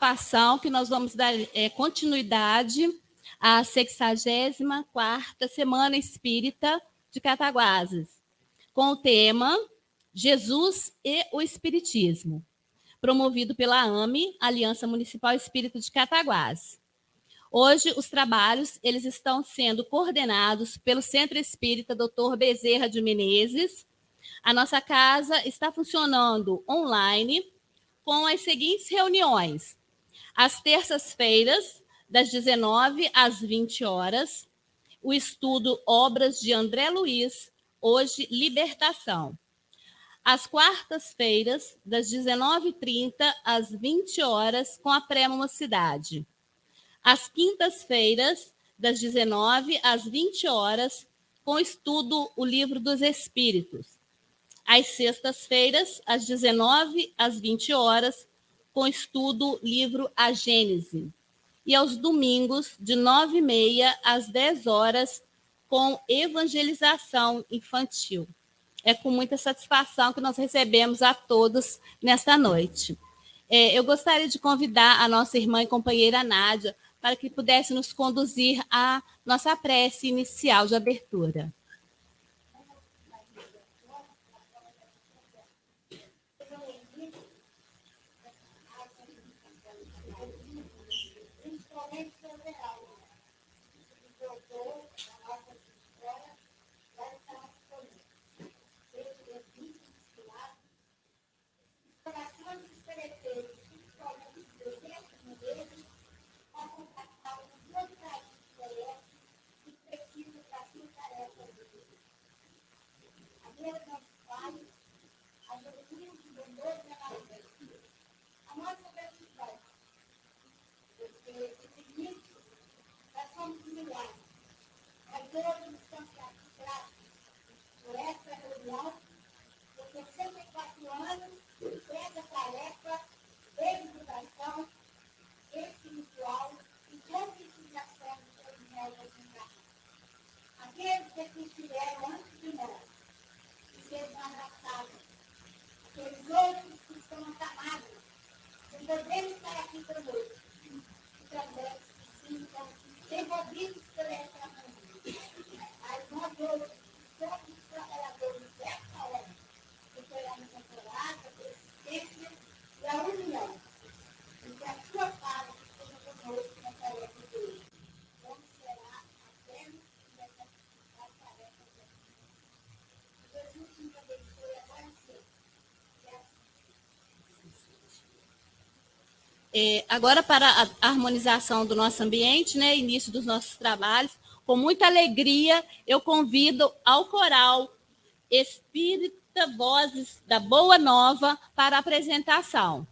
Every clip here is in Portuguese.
participação que nós vamos dar continuidade à 64ª Semana Espírita de Cataguases, com o tema Jesus e o Espiritismo, promovido pela AME, Aliança Municipal Espírita de Cataguases. Hoje, os trabalhos eles estão sendo coordenados pelo Centro Espírita Dr. Bezerra de Menezes. A nossa casa está funcionando online com as seguintes reuniões. Às terças-feiras, das 19 às 20 horas, o estudo Obras de André Luiz, hoje Libertação. Às quartas-feiras, das 19h30 às 20 horas, com a pré-mocidade. Às quintas-feiras, das 19 às 20 horas, com o estudo O Livro dos Espíritos. Às sextas-feiras, às 19 às 20 horas, com o estudo Livro A Gênese. E aos domingos, de 9h30 às 10 horas, com evangelização infantil. É com muita satisfação que nós recebemos a todos nesta noite. Eu gostaria de convidar a nossa irmã e companheira Nádia para que pudesse nos conduzir à nossa prece inicial de abertura. Agora, para a harmonização do nosso ambiente, né, início dos nossos trabalhos, com muita alegria, eu convido ao coral Espírita Vozes da Boa Nova para a apresentação.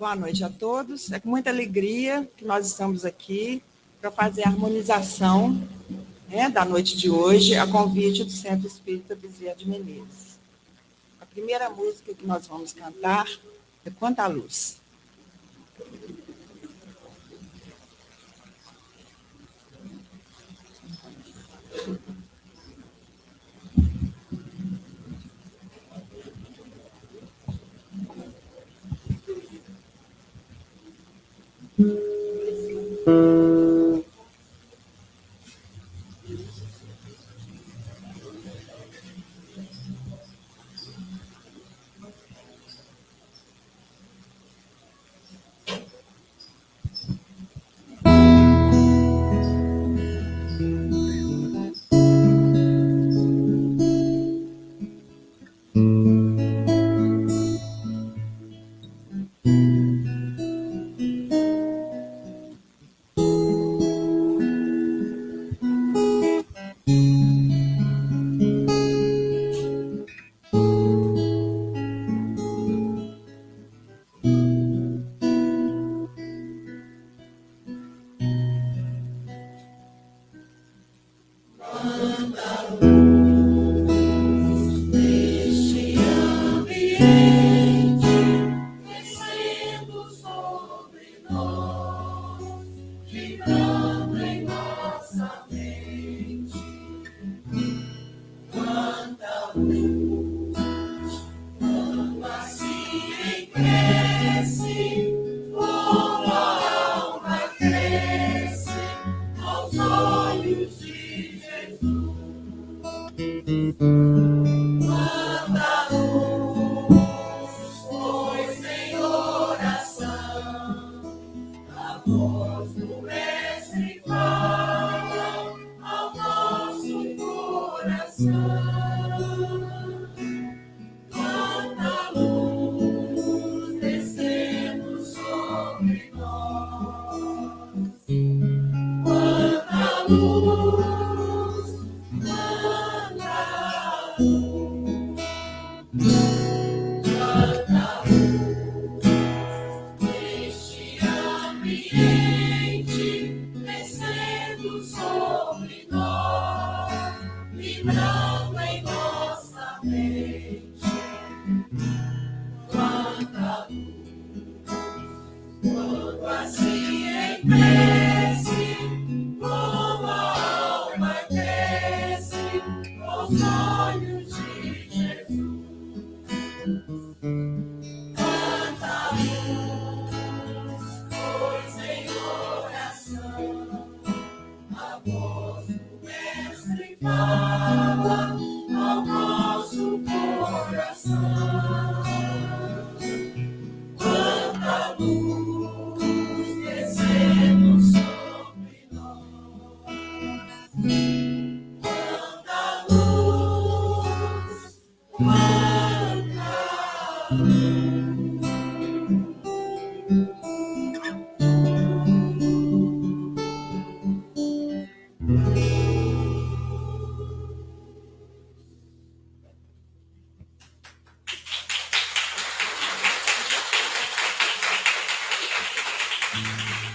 Boa noite a todos. É com muita alegria que nós estamos aqui para fazer a harmonização, né, da noite de hoje, a convite do Centro Espírita Bezerra de Menezes. A primeira música que nós vamos cantar é Quanta Luz.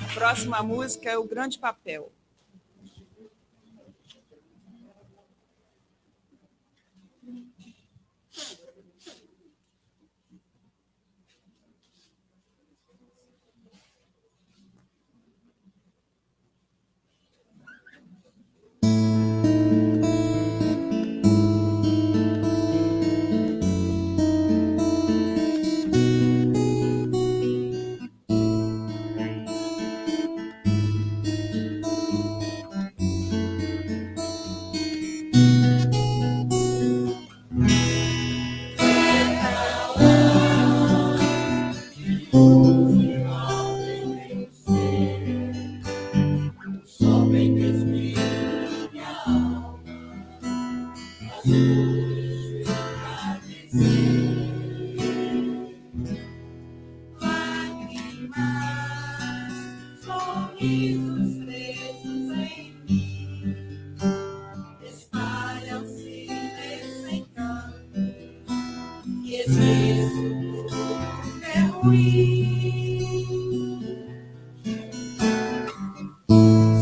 A próxima música é O Grande Papel.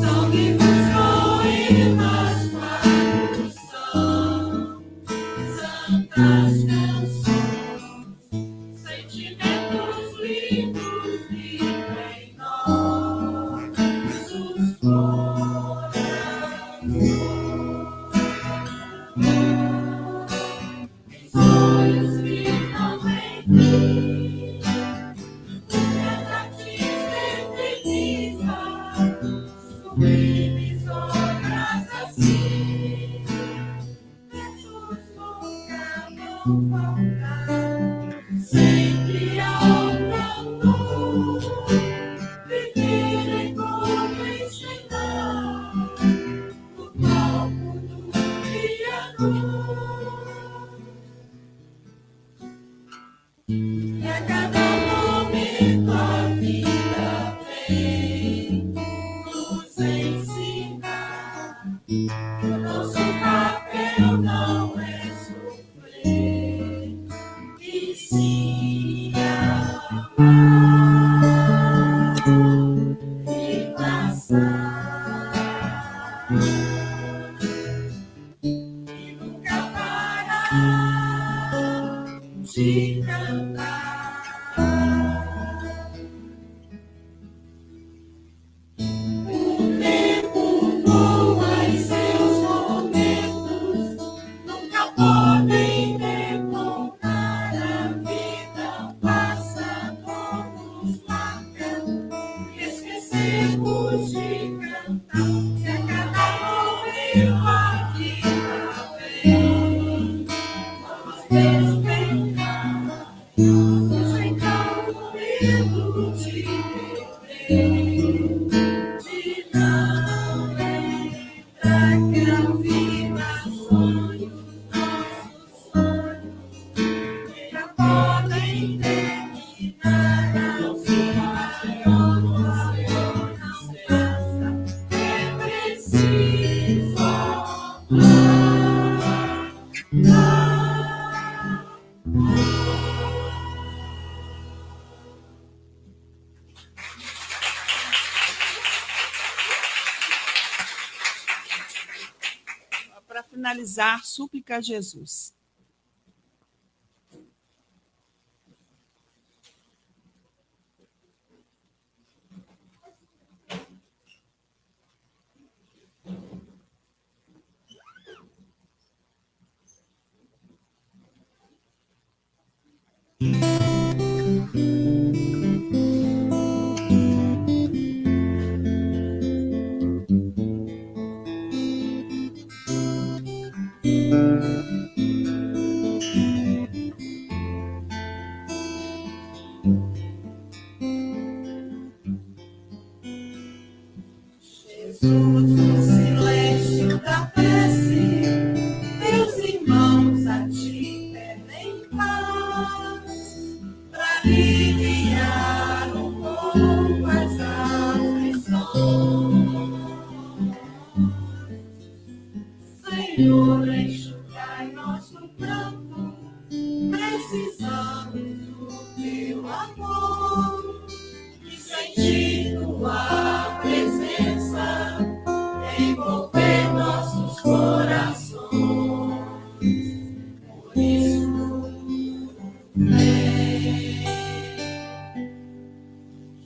São De cantar. O tempo voa e seus momentos nunca podem retornar. A vida passa como nos marca e esquecemos de cantar. E a cada momento a vida vem nos despertar. Para finalizar, súplica a Jesus. Jesus, no silêncio da prece, meus irmãos a ti pedem paz, para aliviar um pouco as aflições. Senhor, enxugai nosso pranto, precisamos do teu amor, e sentir tua presença envolver nossos corações. Por isso, vem,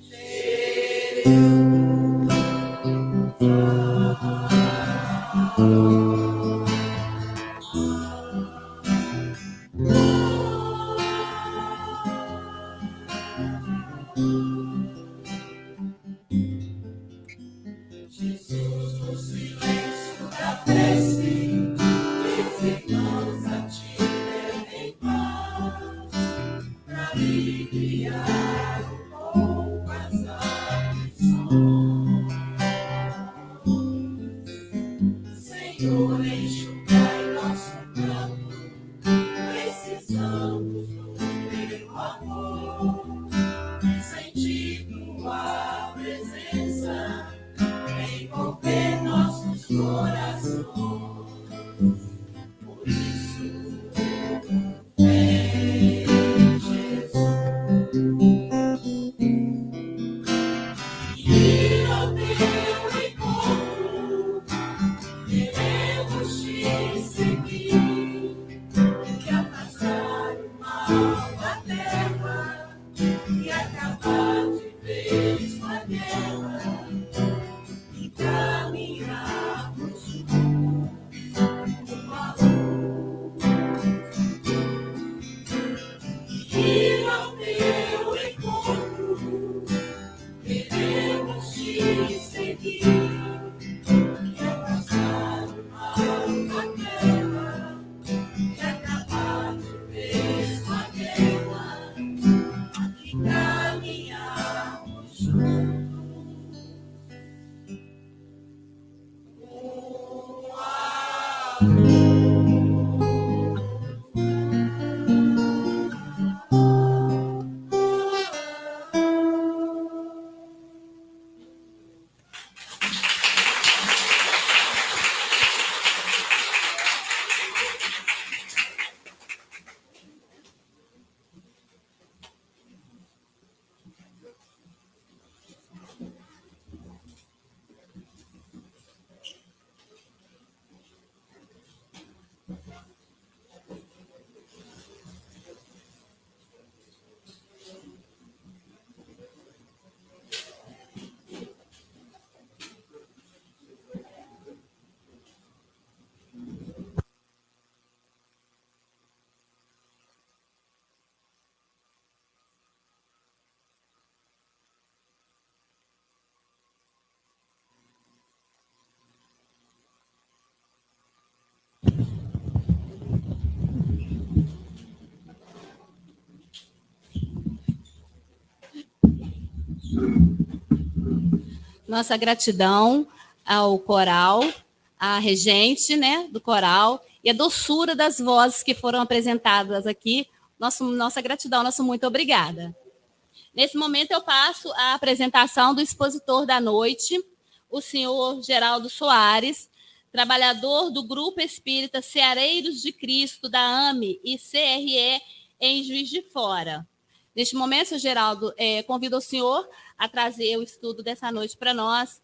Jesus. Jesus, no silêncio da prece, meus irmãos a ti pedem paz, para aliviar um pouco as aflições. Senhor, enxugai nosso pranto, precisamos do teu amor, e sentir tua presença envolver nossos corações. Por isso, vem, Jesus, e ao teu encontro queremos te seguir e afastar o mal da terra e acabar de vez com a guerra. Caminhamos uma luz e ao teu encontro queremos te seguir e afastar o mal da terra e acabar de vez com a guerra. Aqui caminhamos juntos. Nossa gratidão ao coral, à regente, né, do coral, e a doçura das vozes que foram apresentadas aqui. Nossa gratidão, nosso muito obrigada. Nesse momento, eu passo a apresentação do expositor da noite, o senhor Geraldo Soares, trabalhador do Grupo Espírita Ceareiros de Cristo, da AME e CRE, em Juiz de Fora. Neste momento, senhor Geraldo, convido o senhor a trazer o estudo dessa noite para nós,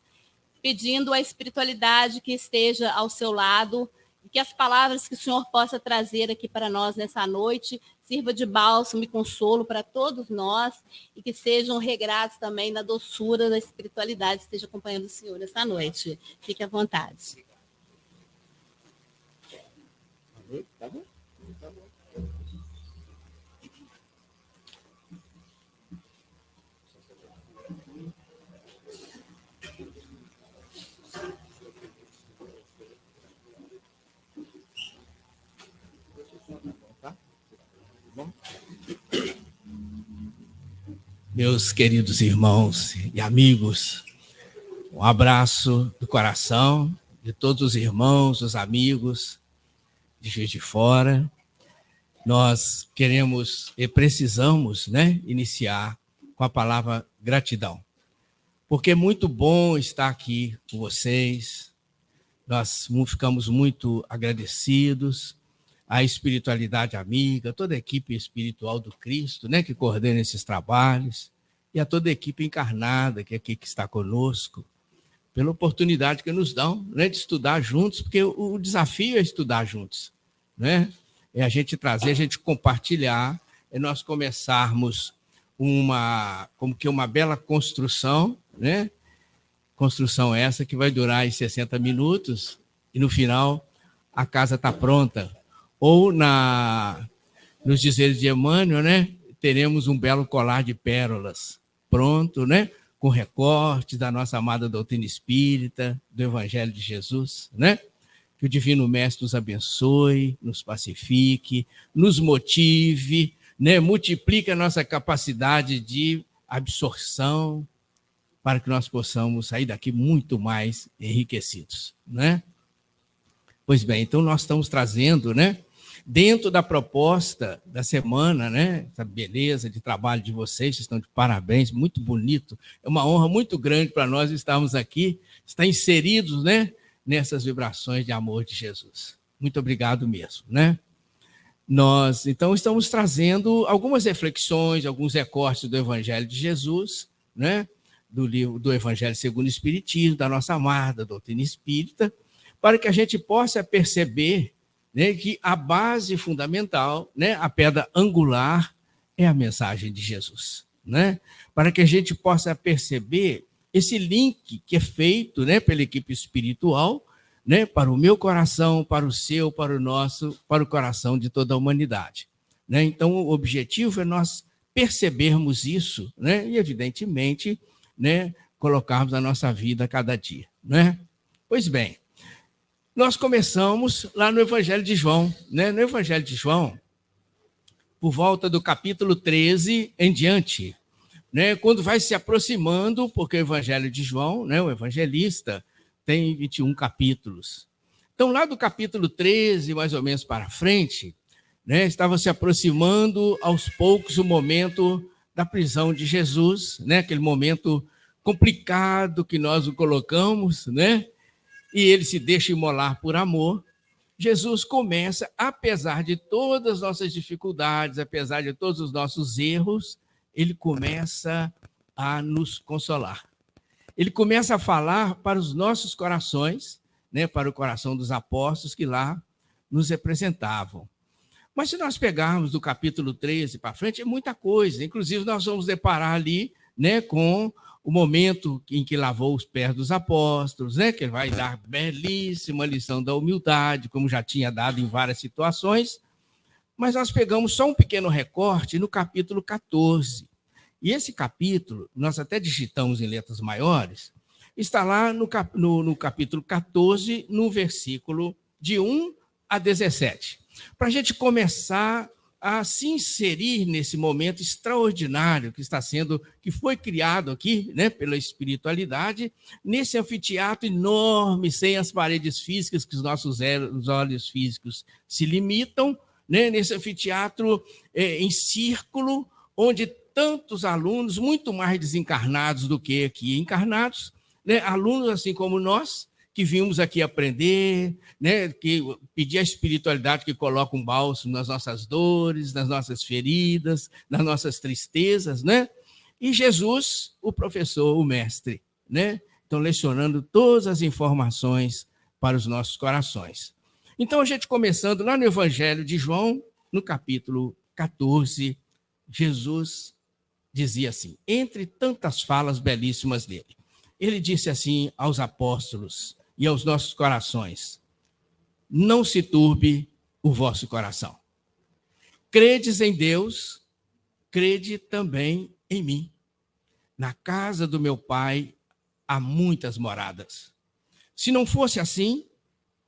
pedindo a espiritualidade que esteja ao seu lado, e que as palavras que o senhor possa trazer aqui para nós nessa noite sirva de bálsamo e consolo para todos nós, e que sejam regrados também na doçura da espiritualidade que esteja acompanhando o senhor nessa noite. Fique à vontade. Tá bom? Tá bom. Meus queridos irmãos e amigos, um abraço do coração de todos os irmãos, os amigos de Juiz de Fora. Nós queremos e precisamos, né, iniciar com a palavra gratidão, porque é muito bom estar aqui com vocês. Nós ficamos muito agradecidos à espiritualidade amiga, toda a equipe espiritual do Cristo, né, que coordena esses trabalhos, e a toda a equipe encarnada que aqui que está conosco, pela oportunidade que nos dão, né, de estudar juntos, porque o desafio é estudar juntos, né? É a gente trazer, a gente compartilhar, é nós começarmos uma bela construção, né? Construção essa que vai durar aí 60 minutos, e no final a casa está pronta. Ou nos dizeres de Emmanuel, né, teremos um belo colar de pérolas pronto, né, com recortes da nossa amada doutrina espírita, do Evangelho de Jesus, né? Que o Divino Mestre nos abençoe, nos pacifique, nos motive, né, multiplique a nossa capacidade de absorção, para que nós possamos sair daqui muito mais enriquecidos, né? Pois bem, então nós estamos trazendo, né, dentro da proposta da semana, né, essa beleza de trabalho de vocês estão de parabéns, muito bonito, é uma honra muito grande para nós estarmos aqui, estar inseridos, né, nessas vibrações de amor de Jesus. Muito obrigado mesmo, né? Nós, então, estamos trazendo algumas reflexões, alguns recortes do Evangelho de Jesus, né, do livro do Evangelho segundo o Espiritismo, da nossa amada doutrina espírita, para que a gente possa perceber, né, que a base fundamental, né, a pedra angular, é a mensagem de Jesus, né? Para que a gente possa perceber esse link que é feito, né, pela equipe espiritual, né, para o meu coração, para o seu, para o nosso, para o coração de toda a humanidade, né? Então, o objetivo é nós percebermos isso, né, e, evidentemente, né, colocarmos a nossa vida a cada dia, né? Pois bem, nós começamos lá no Evangelho de João, né? No Evangelho de João, por volta do capítulo 13 em diante, né? Quando vai se aproximando, porque o Evangelho de João, né, o evangelista, tem 21 capítulos. Então, lá do capítulo 13, mais ou menos para frente, né, estava se aproximando aos poucos o momento da prisão de Jesus, né? Aquele momento complicado que nós o colocamos, né? E ele se deixa imolar por amor. Jesus começa, apesar de todas as nossas dificuldades, apesar de todos os nossos erros, ele começa a nos consolar. Ele começa a falar para os nossos corações, né, para o coração dos apóstolos que lá nos representavam. Mas se nós pegarmos do capítulo 13 para frente, é muita coisa. Inclusive, nós vamos deparar ali, né, com o momento em que lavou os pés dos apóstolos, né, que ele vai dar belíssima lição da humildade, como já tinha dado em várias situações. Mas nós pegamos só um pequeno recorte no capítulo 14. E esse capítulo, nós até digitamos em letras maiores, está lá no capítulo 14, no versículo de 1 a 17. Para a gente começar a se inserir nesse momento extraordinário que foi criado aqui, né, pela espiritualidade, nesse anfiteatro enorme, sem as paredes físicas que os nossos olhos físicos se limitam, né, nesse anfiteatro em círculo, onde tantos alunos, muito mais desencarnados do que aqui encarnados, né, alunos assim como nós, que vimos aqui aprender, né, que pedir à espiritualidade que coloque um bálsamo nas nossas dores, nas nossas feridas, nas nossas tristezas, né? E Jesus, o professor, o mestre, né? Então, lecionando todas as informações para os nossos corações. Então, a gente começando lá no Evangelho de João, no capítulo 14, Jesus dizia assim, entre tantas falas belíssimas dele, ele disse assim aos apóstolos e aos nossos corações, não se turbe o vosso coração. Credes em Deus, crede também em mim. Na casa do meu Pai há muitas moradas. Se não fosse assim,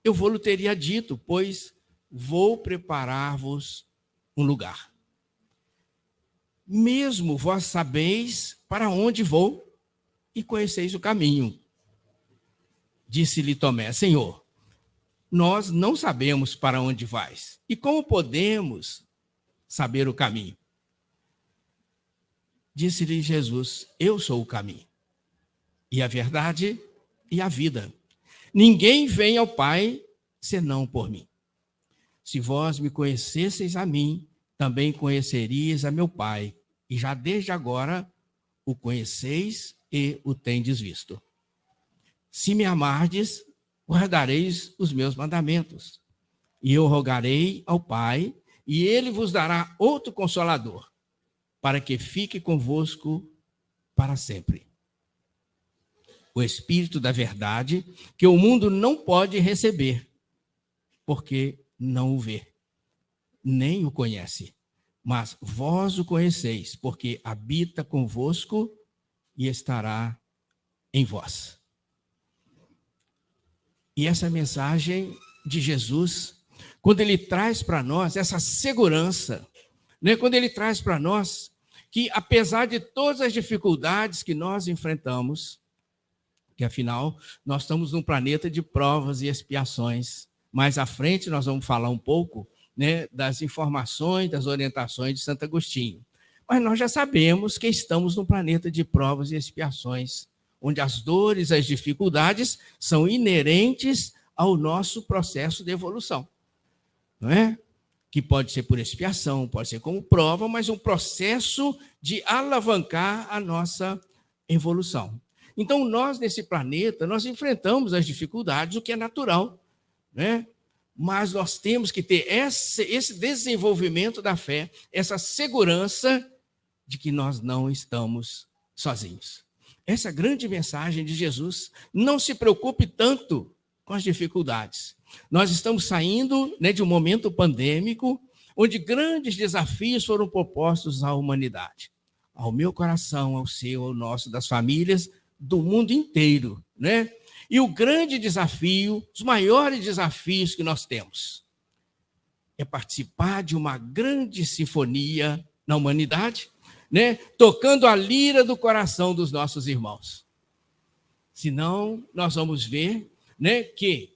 eu vou-lhe teria dito, pois vou preparar-vos um lugar. Mesmo vós sabeis para onde vou e conheceis o caminho. Disse-lhe Tomé, Senhor, nós não sabemos para onde vais, e como podemos saber o caminho? Disse-lhe Jesus, eu sou o caminho, e a verdade e a vida. Ninguém vem ao Pai senão por mim. Se vós me conhecesseis a mim, também conhecerias a meu Pai, e já desde agora o conheceis e o tendes visto. Se me amardes, guardareis os meus mandamentos. E eu rogarei ao Pai, e ele vos dará outro Consolador, para que fique convosco para sempre. O Espírito da verdade, que o mundo não pode receber, porque não o vê, nem o conhece. Mas vós o conheceis, porque habita convosco e estará em vós. E essa mensagem de Jesus, quando ele traz para nós essa segurança, né? Quando ele traz para nós que, apesar de todas as dificuldades que nós enfrentamos, que afinal nós estamos num planeta de provas e expiações, mais à frente nós vamos falar um pouco, né, das informações, das orientações de Santo Agostinho. Mas nós já sabemos que estamos num planeta de provas e expiações, onde as dores, as dificuldades são inerentes ao nosso processo de evolução, não é? Que pode ser por expiação, pode ser como prova, mas um processo de alavancar a nossa evolução. Então, nós, nesse planeta, nós enfrentamos as dificuldades, o que é natural, né? Mas nós temos que ter esse desenvolvimento da fé, essa segurança de que nós não estamos sozinhos. Essa grande mensagem de Jesus, não se preocupe tanto com as dificuldades. Nós estamos saindo, né, de um momento pandêmico, onde grandes desafios foram propostos à humanidade, ao meu coração, ao seu, ao nosso, das famílias, do mundo inteiro, né? E o grande desafio, os maiores desafios que nós temos, é participar de uma grande sinfonia na humanidade, né? Tocando a lira do coração dos nossos irmãos. Senão, nós vamos ver, né, que,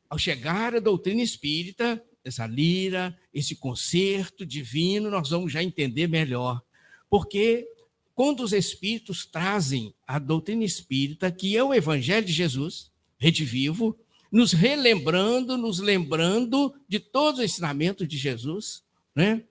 ao chegar a doutrina espírita, essa lira, esse concerto divino, nós vamos já entender melhor. Porque quando os espíritos trazem a doutrina espírita, que é o Evangelho de Jesus, redivivo, nos relembrando, nos lembrando de todos os ensinamentos de Jesus, né?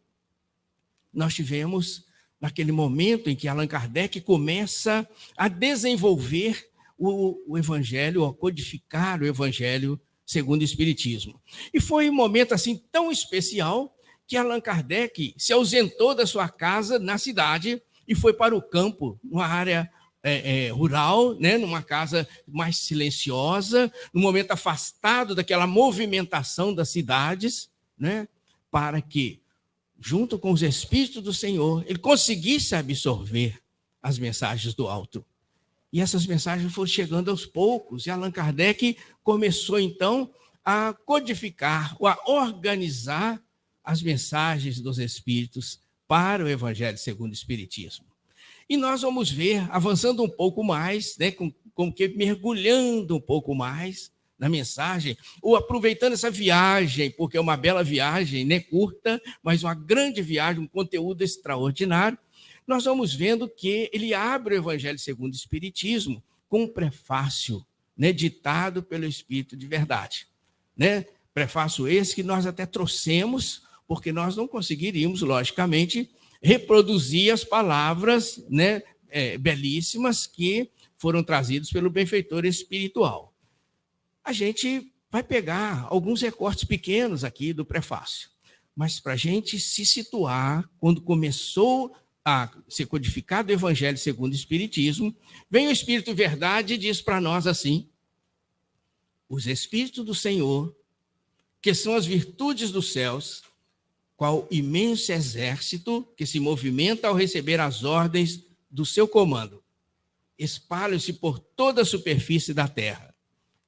Nós tivemos, naquele momento em que Allan Kardec começa a desenvolver o Evangelho, a codificar o Evangelho segundo o Espiritismo. E foi um momento assim tão especial que Allan Kardec se ausentou da sua casa na cidade e foi para o campo, numa área rural, né, numa casa mais silenciosa, num momento afastado daquela movimentação das cidades, né, para que, junto com os Espíritos do Senhor, ele conseguisse absorver as mensagens do alto. E essas mensagens foram chegando aos poucos, e Allan Kardec começou, então, a codificar, a organizar as mensagens dos Espíritos para o Evangelho segundo o Espiritismo. E nós vamos ver, avançando um pouco mais, né, como que mergulhando um pouco mais na mensagem, ou aproveitando essa viagem, porque é uma bela viagem, né, curta, mas uma grande viagem, um conteúdo extraordinário, nós vamos vendo que ele abre o Evangelho segundo o Espiritismo com um prefácio, né, ditado pelo Espírito de Verdade. Né? Prefácio esse que nós até trouxemos, porque nós não conseguiríamos, logicamente, reproduzir as palavras, né, belíssimas que foram trazidas pelo benfeitor espiritual. A gente vai pegar alguns recortes pequenos aqui do prefácio, mas para a gente se situar, quando começou a ser codificado o Evangelho segundo o Espiritismo, vem o Espírito Verdade e diz para nós assim: os Espíritos do Senhor, que são as virtudes dos céus, qual imenso exército que se movimenta ao receber as ordens do seu comando, espalham-se por toda a superfície da terra,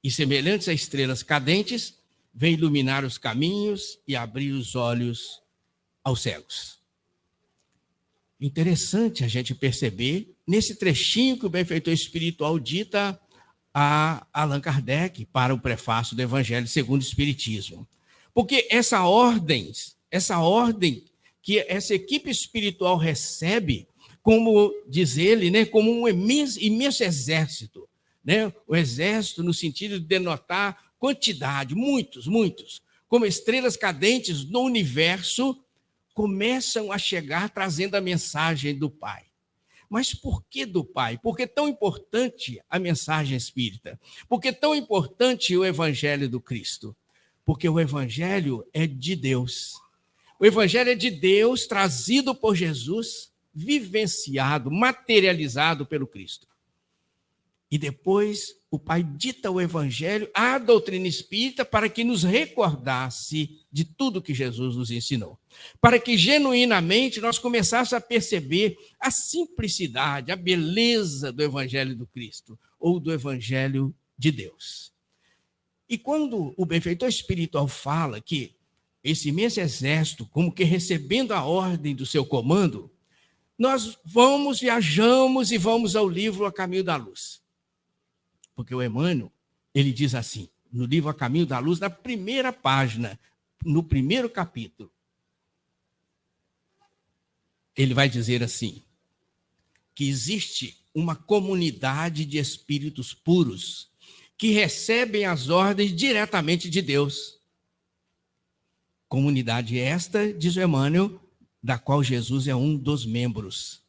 e semelhantes a estrelas cadentes, vêm iluminar os caminhos e abrir os olhos aos cegos. Interessante a gente perceber, nesse trechinho que o benfeitor espiritual dita a Allan Kardec para o prefácio do Evangelho segundo o Espiritismo. Porque essa ordem que essa equipe espiritual recebe, como diz ele, né, como um imenso exército, né? O exército no sentido de denotar quantidade, muitos, como estrelas cadentes no universo, começam a chegar trazendo a mensagem do Pai. Mas por que do Pai? Por que é tão importante a mensagem espírita? Por que é tão importante o Evangelho do Cristo? Porque o Evangelho é de Deus. O Evangelho é de Deus, trazido por Jesus, vivenciado, materializado pelo Cristo. E depois o Pai dita o Evangelho, a doutrina espírita, para que nos recordasse de tudo que Jesus nos ensinou. Para que genuinamente nós começássemos a perceber a simplicidade, a beleza do Evangelho do Cristo, ou do Evangelho de Deus. E quando o benfeitor espiritual fala que esse imenso exército, como que recebendo a ordem do seu comando, nós viajamos e vamos ao livro A Caminho da Luz. Porque o Emmanuel, ele diz assim, no livro A Caminho da Luz, na primeira página, no primeiro capítulo, ele vai dizer assim, que existe uma comunidade de espíritos puros que recebem as ordens diretamente de Deus. Comunidade esta, diz o Emmanuel, da qual Jesus é um dos membros.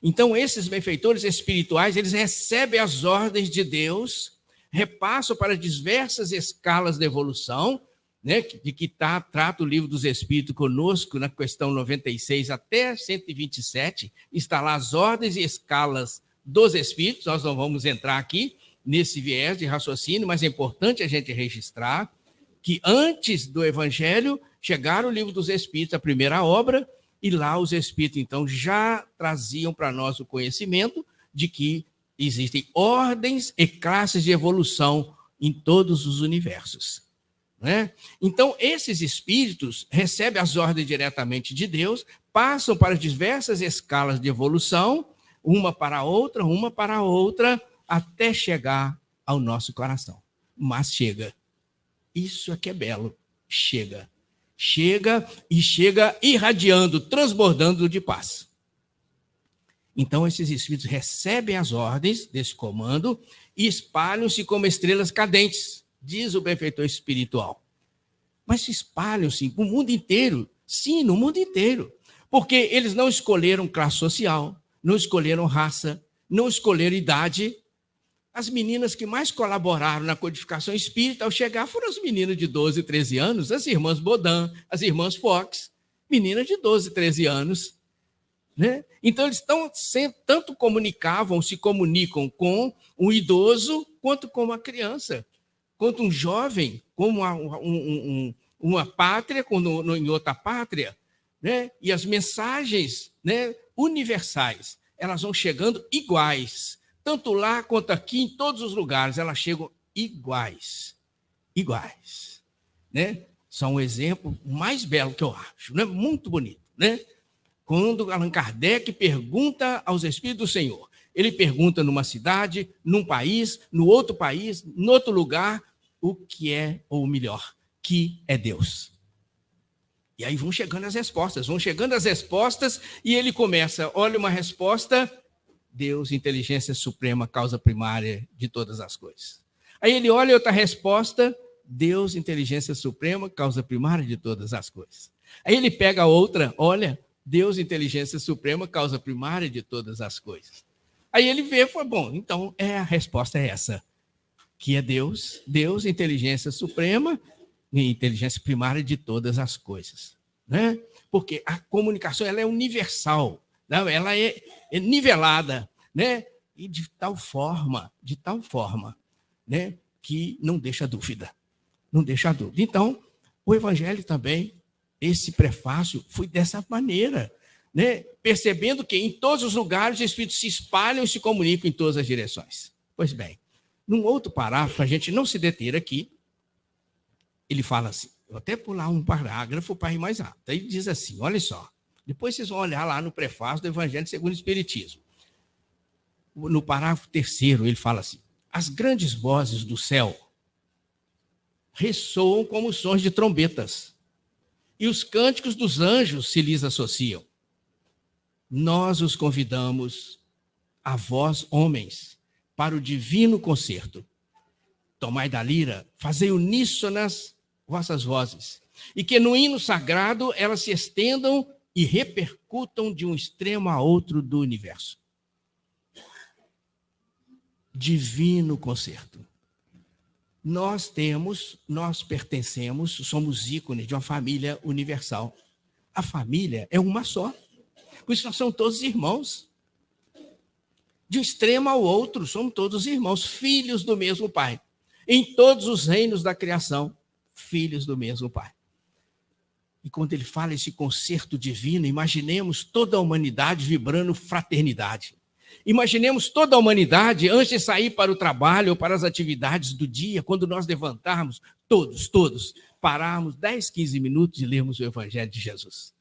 Então, esses benfeitores espirituais, eles recebem as ordens de Deus, repassam para diversas escalas de evolução, né, de que trata o Livro dos Espíritos conosco, na questão 96 até 127, está lá as ordens e escalas dos Espíritos. Nós não vamos entrar aqui nesse viés de raciocínio, mas é importante a gente registrar que antes do Evangelho chegaram o Livro dos Espíritos, a primeira obra, e lá os Espíritos, então, já traziam para nós o conhecimento de que existem ordens e classes de evolução em todos os universos. Né? Então, esses Espíritos recebem as ordens diretamente de Deus, passam para diversas escalas de evolução, uma para outra, até chegar ao nosso coração. Mas chega. Isso é que é belo. Chega irradiando, transbordando de paz. Então, esses espíritos recebem as ordens desse comando e espalham-se como estrelas cadentes, diz o benfeitor espiritual. Mas se espalham-se no mundo inteiro. Sim, no mundo inteiro. Porque eles não escolheram classe social, não escolheram raça, não escolheram idade. As meninas que mais colaboraram na codificação espírita ao chegar foram as meninas de 12, 13 anos, as irmãs Baudin, as irmãs Fox, meninas de 12, 13 anos. Né? Então, eles tanto se comunicam com um idoso, quanto com uma criança, quanto um jovem, como uma pátria, em outra pátria. Né? E as mensagens, né, universais, elas vão chegando iguais. Tanto lá quanto aqui, em todos os lugares, elas chegam iguais. iguais. Né? Só um exemplo mais belo que eu acho, né? Muito bonito. Né? Quando Allan Kardec pergunta aos Espíritos do Senhor, ele pergunta numa cidade, num país, no outro lugar, o que é, ou melhor, que é Deus. E aí vão chegando as respostas, e ele começa, olha uma resposta, Deus, inteligência suprema, causa primária de todas as coisas. Aí ele olha outra resposta, Deus, inteligência suprema, causa primária de todas as coisas. Aí ele pega outra, olha, Deus, inteligência suprema, causa primária de todas as coisas. Aí ele vê, foi bom, então a resposta é essa, que é Deus, inteligência suprema e inteligência primária de todas as coisas. Né? Porque a comunicação ela é universal, né? Ela é nivelada, né? E de tal forma, né? Que não deixa dúvida. Então, o Evangelho também, esse prefácio, foi dessa maneira, né? Percebendo que em todos os lugares os Espíritos se espalham e se comunicam em todas as direções. Pois bem, num outro parágrafo, a gente não se deter aqui, ele fala assim, vou até pular um parágrafo para ir mais rápido. Aí diz assim, olha só, depois vocês vão olhar lá no prefácio do Evangelho segundo o Espiritismo. No parágrafo 3º, ele fala assim, as grandes vozes do céu ressoam como sons de trombetas, e os cânticos dos anjos se lhes associam. Nós os convidamos, a vós, homens, para o divino concerto. Tomai da lira, fazei uníssonas vossas vozes, e que no hino sagrado elas se estendam e repercutam de um extremo a outro do universo. Divino concerto. Nós pertencemos, somos ícones de uma família universal. A família é uma só. Por isso nós somos todos irmãos. De um extremo ao outro, somos todos irmãos, filhos do mesmo Pai. Em todos os reinos da criação, filhos do mesmo Pai. E quando ele fala esse concerto divino, imaginemos toda a humanidade vibrando fraternidade. Imaginemos toda a humanidade, antes de sair para o trabalho ou para as atividades do dia, quando nós levantarmos, todos, pararmos 10, 15 minutos e lermos o Evangelho de Jesus.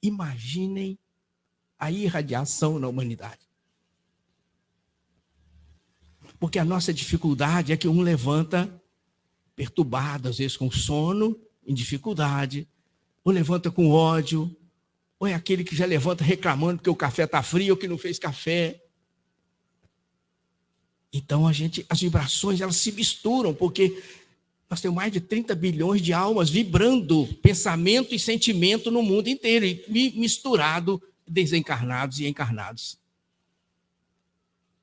Imaginem a irradiação na humanidade. Porque a nossa dificuldade é que um levanta perturbado, às vezes com sono, em dificuldade, ou levanta com ódio, ou é aquele que já levanta reclamando porque o café está frio ou que não fez café. Então, as vibrações, elas se misturam, porque nós temos mais de 30 bilhões de almas vibrando pensamento e sentimento no mundo inteiro, e misturado, desencarnados e encarnados.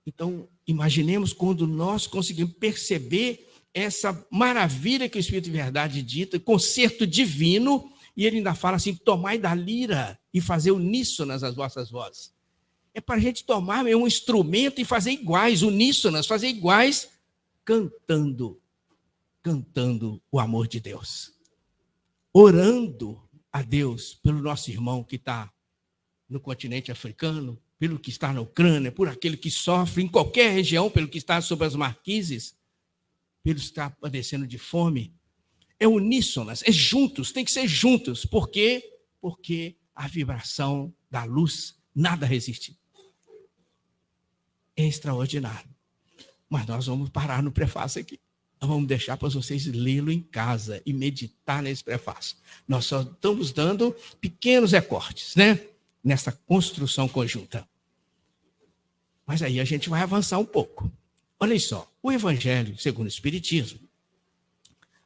Então, imaginemos quando nós conseguimos perceber essa maravilha que o Espírito de Verdade dita, concerto divino, e ele ainda fala assim, tomai da lira e fazer uníssonas as vossas vozes. É para a gente tomar um instrumento e fazer iguais, uníssonas, fazer iguais, cantando o amor de Deus. Orando a Deus pelo nosso irmão que está no continente africano, pelo que está na Ucrânia, por aquele que sofre em qualquer região, pelo que está sob as marquises, pelo que está padecendo de fome. É uníssonas, é juntos, tem que ser juntos. Por quê? Porque a vibração da luz nada resiste. É extraordinário. Mas nós vamos parar no prefácio aqui. Nós vamos deixar para vocês lê-lo em casa e meditar nesse prefácio. Nós só estamos dando pequenos recortes, né? Nessa construção conjunta. Mas aí a gente vai avançar um pouco. Olha só, o Evangelho segundo o Espiritismo,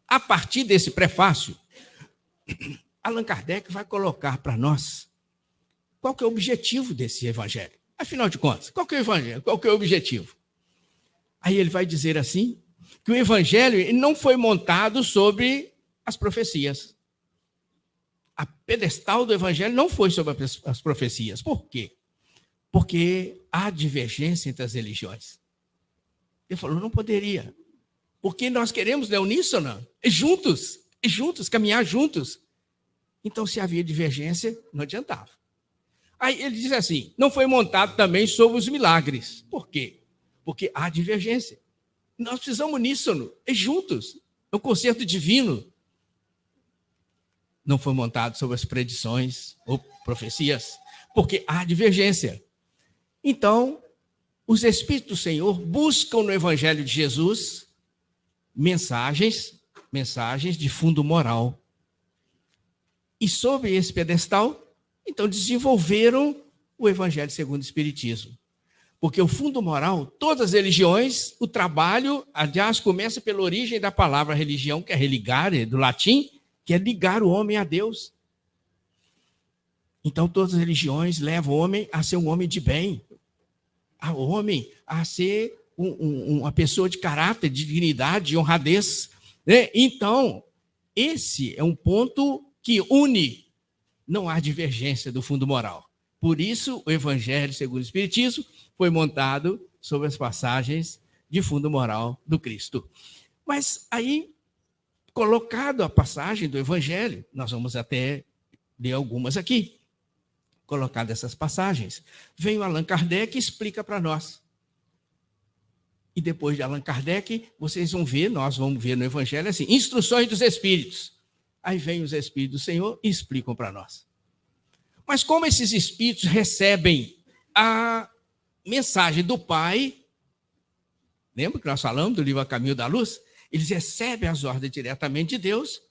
a partir desse prefácio, Allan Kardec vai colocar para nós qual que é o objetivo desse Evangelho. Afinal de contas, qual que é o Evangelho? Qual que é o objetivo? Aí ele vai dizer assim, que o Evangelho não foi montado sobre as profecias. A pedestal do Evangelho não foi sobre as profecias. Por quê? Porque há divergência entre as religiões. Ele falou, não poderia. Porque nós queremos, né, uníssona, juntos, caminhar juntos. Então, se havia divergência, não adiantava. Aí ele diz assim, não foi montado também sobre os milagres. Por quê? Porque há divergência. Nós precisamos uníssono, juntos. O concerto divino não foi montado sobre as predições ou profecias, porque há divergência. Então, os Espíritos do Senhor buscam no Evangelho de Jesus mensagens de fundo moral. E sobre esse pedestal, então, desenvolveram o Evangelho segundo o Espiritismo. Porque o fundo moral, todas as religiões, o trabalho, aliás, começa pela origem da palavra religião, que é religare, do latim, que é ligar o homem a Deus. Então, todas as religiões levam o homem a ser um homem de bem, o homem a ser uma pessoa de caráter, de dignidade, de honradez. Né? Então, esse é um ponto que une, não há divergência do fundo moral. Por isso, o Evangelho segundo o Espiritismo foi montado sobre as passagens de fundo moral do Cristo. Mas aí, colocado a passagem do Evangelho, nós vamos até ler algumas aqui, colocado essas passagens, vem o Allan Kardec e explica para nós. E depois de Allan Kardec, vocês vão ver, nós vamos ver no Evangelho assim, instruções dos Espíritos. Aí vem os Espíritos do Senhor e explicam para nós. Mas como esses Espíritos recebem a mensagem do Pai, lembra que nós falamos do livro A Caminho da Luz? Eles recebem as ordens diretamente de Deus,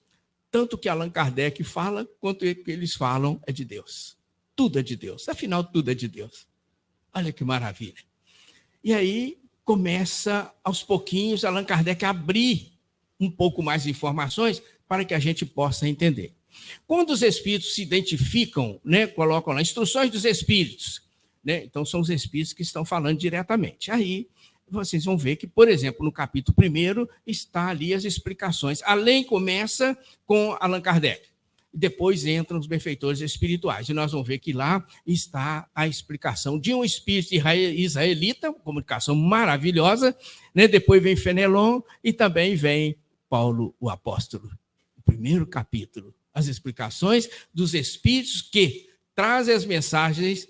tanto que Allan Kardec fala, quanto o que eles falam é de Deus. Tudo é de Deus, afinal tudo é de Deus. Olha que maravilha. E aí começa, aos pouquinhos, Allan Kardec a abrir um pouco mais de informações para que a gente possa entender. Quando os Espíritos se identificam, né, colocam lá, instruções dos Espíritos, né, então são os Espíritos que estão falando diretamente. Aí vocês vão ver que, por exemplo, no capítulo 1 está ali as explicações. A lei começa com Allan Kardec. Depois entram os benfeitores espirituais. E nós vamos ver que lá está a explicação de um espírito israelita, comunicação maravilhosa, né? Depois vem Fenelon e também vem Paulo, o apóstolo. O primeiro capítulo, as explicações dos espíritos que trazem as mensagens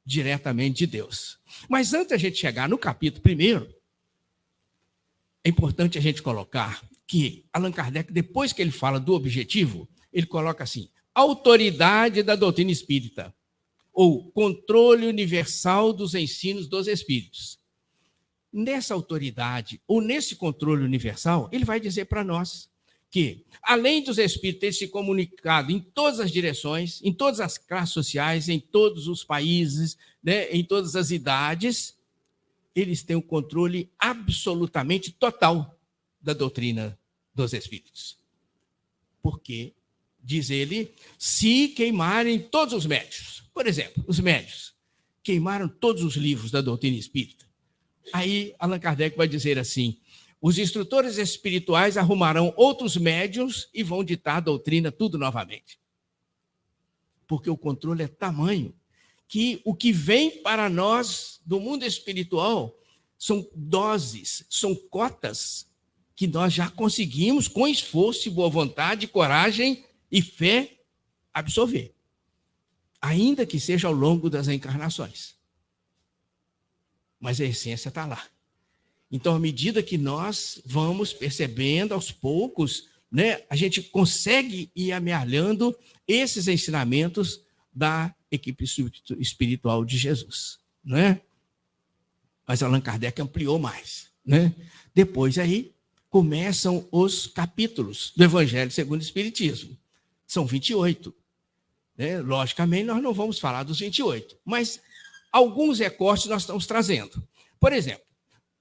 diretamente de Deus. Mas antes de a gente chegar no capítulo 1, é importante a gente colocar que Allan Kardec, depois que ele fala do objetivo, ele coloca assim, autoridade da doutrina espírita, ou controle universal dos ensinos dos espíritos. Nessa autoridade, ou nesse controle universal, ele vai dizer para nós que, além dos espíritos terem se comunicado em todas as direções, em todas as classes sociais, em todos os países, né, em todas as idades, eles têm um controle absolutamente total da doutrina dos espíritos. Porque, diz ele, se queimarem todos os médios, por exemplo, os médios, queimaram todos os livros da doutrina espírita, aí Allan Kardec vai dizer assim, os instrutores espirituais arrumarão outros médiuns e vão ditar a doutrina tudo novamente. Porque o controle é tamanho que o que vem para nós do mundo espiritual são doses, são cotas que nós já conseguimos, com esforço, boa vontade, coragem e fé, absorver. Ainda que seja ao longo das encarnações. Mas a essência está lá. Então, à medida que nós vamos percebendo aos poucos, né, a gente consegue ir amealhando esses ensinamentos da equipe espiritual de Jesus. Né? Mas Allan Kardec ampliou mais. Né? Depois aí começam os capítulos do Evangelho segundo o Espiritismo. São 28. Né? Logicamente, nós não vamos falar dos 28, mas alguns recortes nós estamos trazendo. Por exemplo,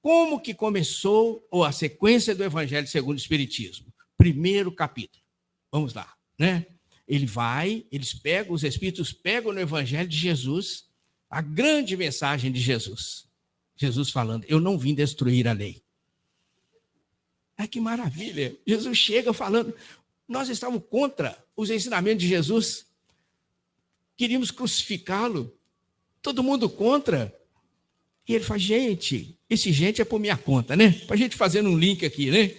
como que começou a sequência do Evangelho segundo o Espiritismo? Primeiro capítulo. Vamos lá, né? Os Espíritos pegam no Evangelho de Jesus a grande mensagem de Jesus. Jesus falando, eu não vim destruir a lei. Ai, que maravilha! Jesus chega falando, nós estávamos contra os ensinamentos de Jesus, queríamos crucificá-lo, todo mundo contra. E ele fala, gente, esse gente é por minha conta, né? Para a gente fazendo um link aqui, né?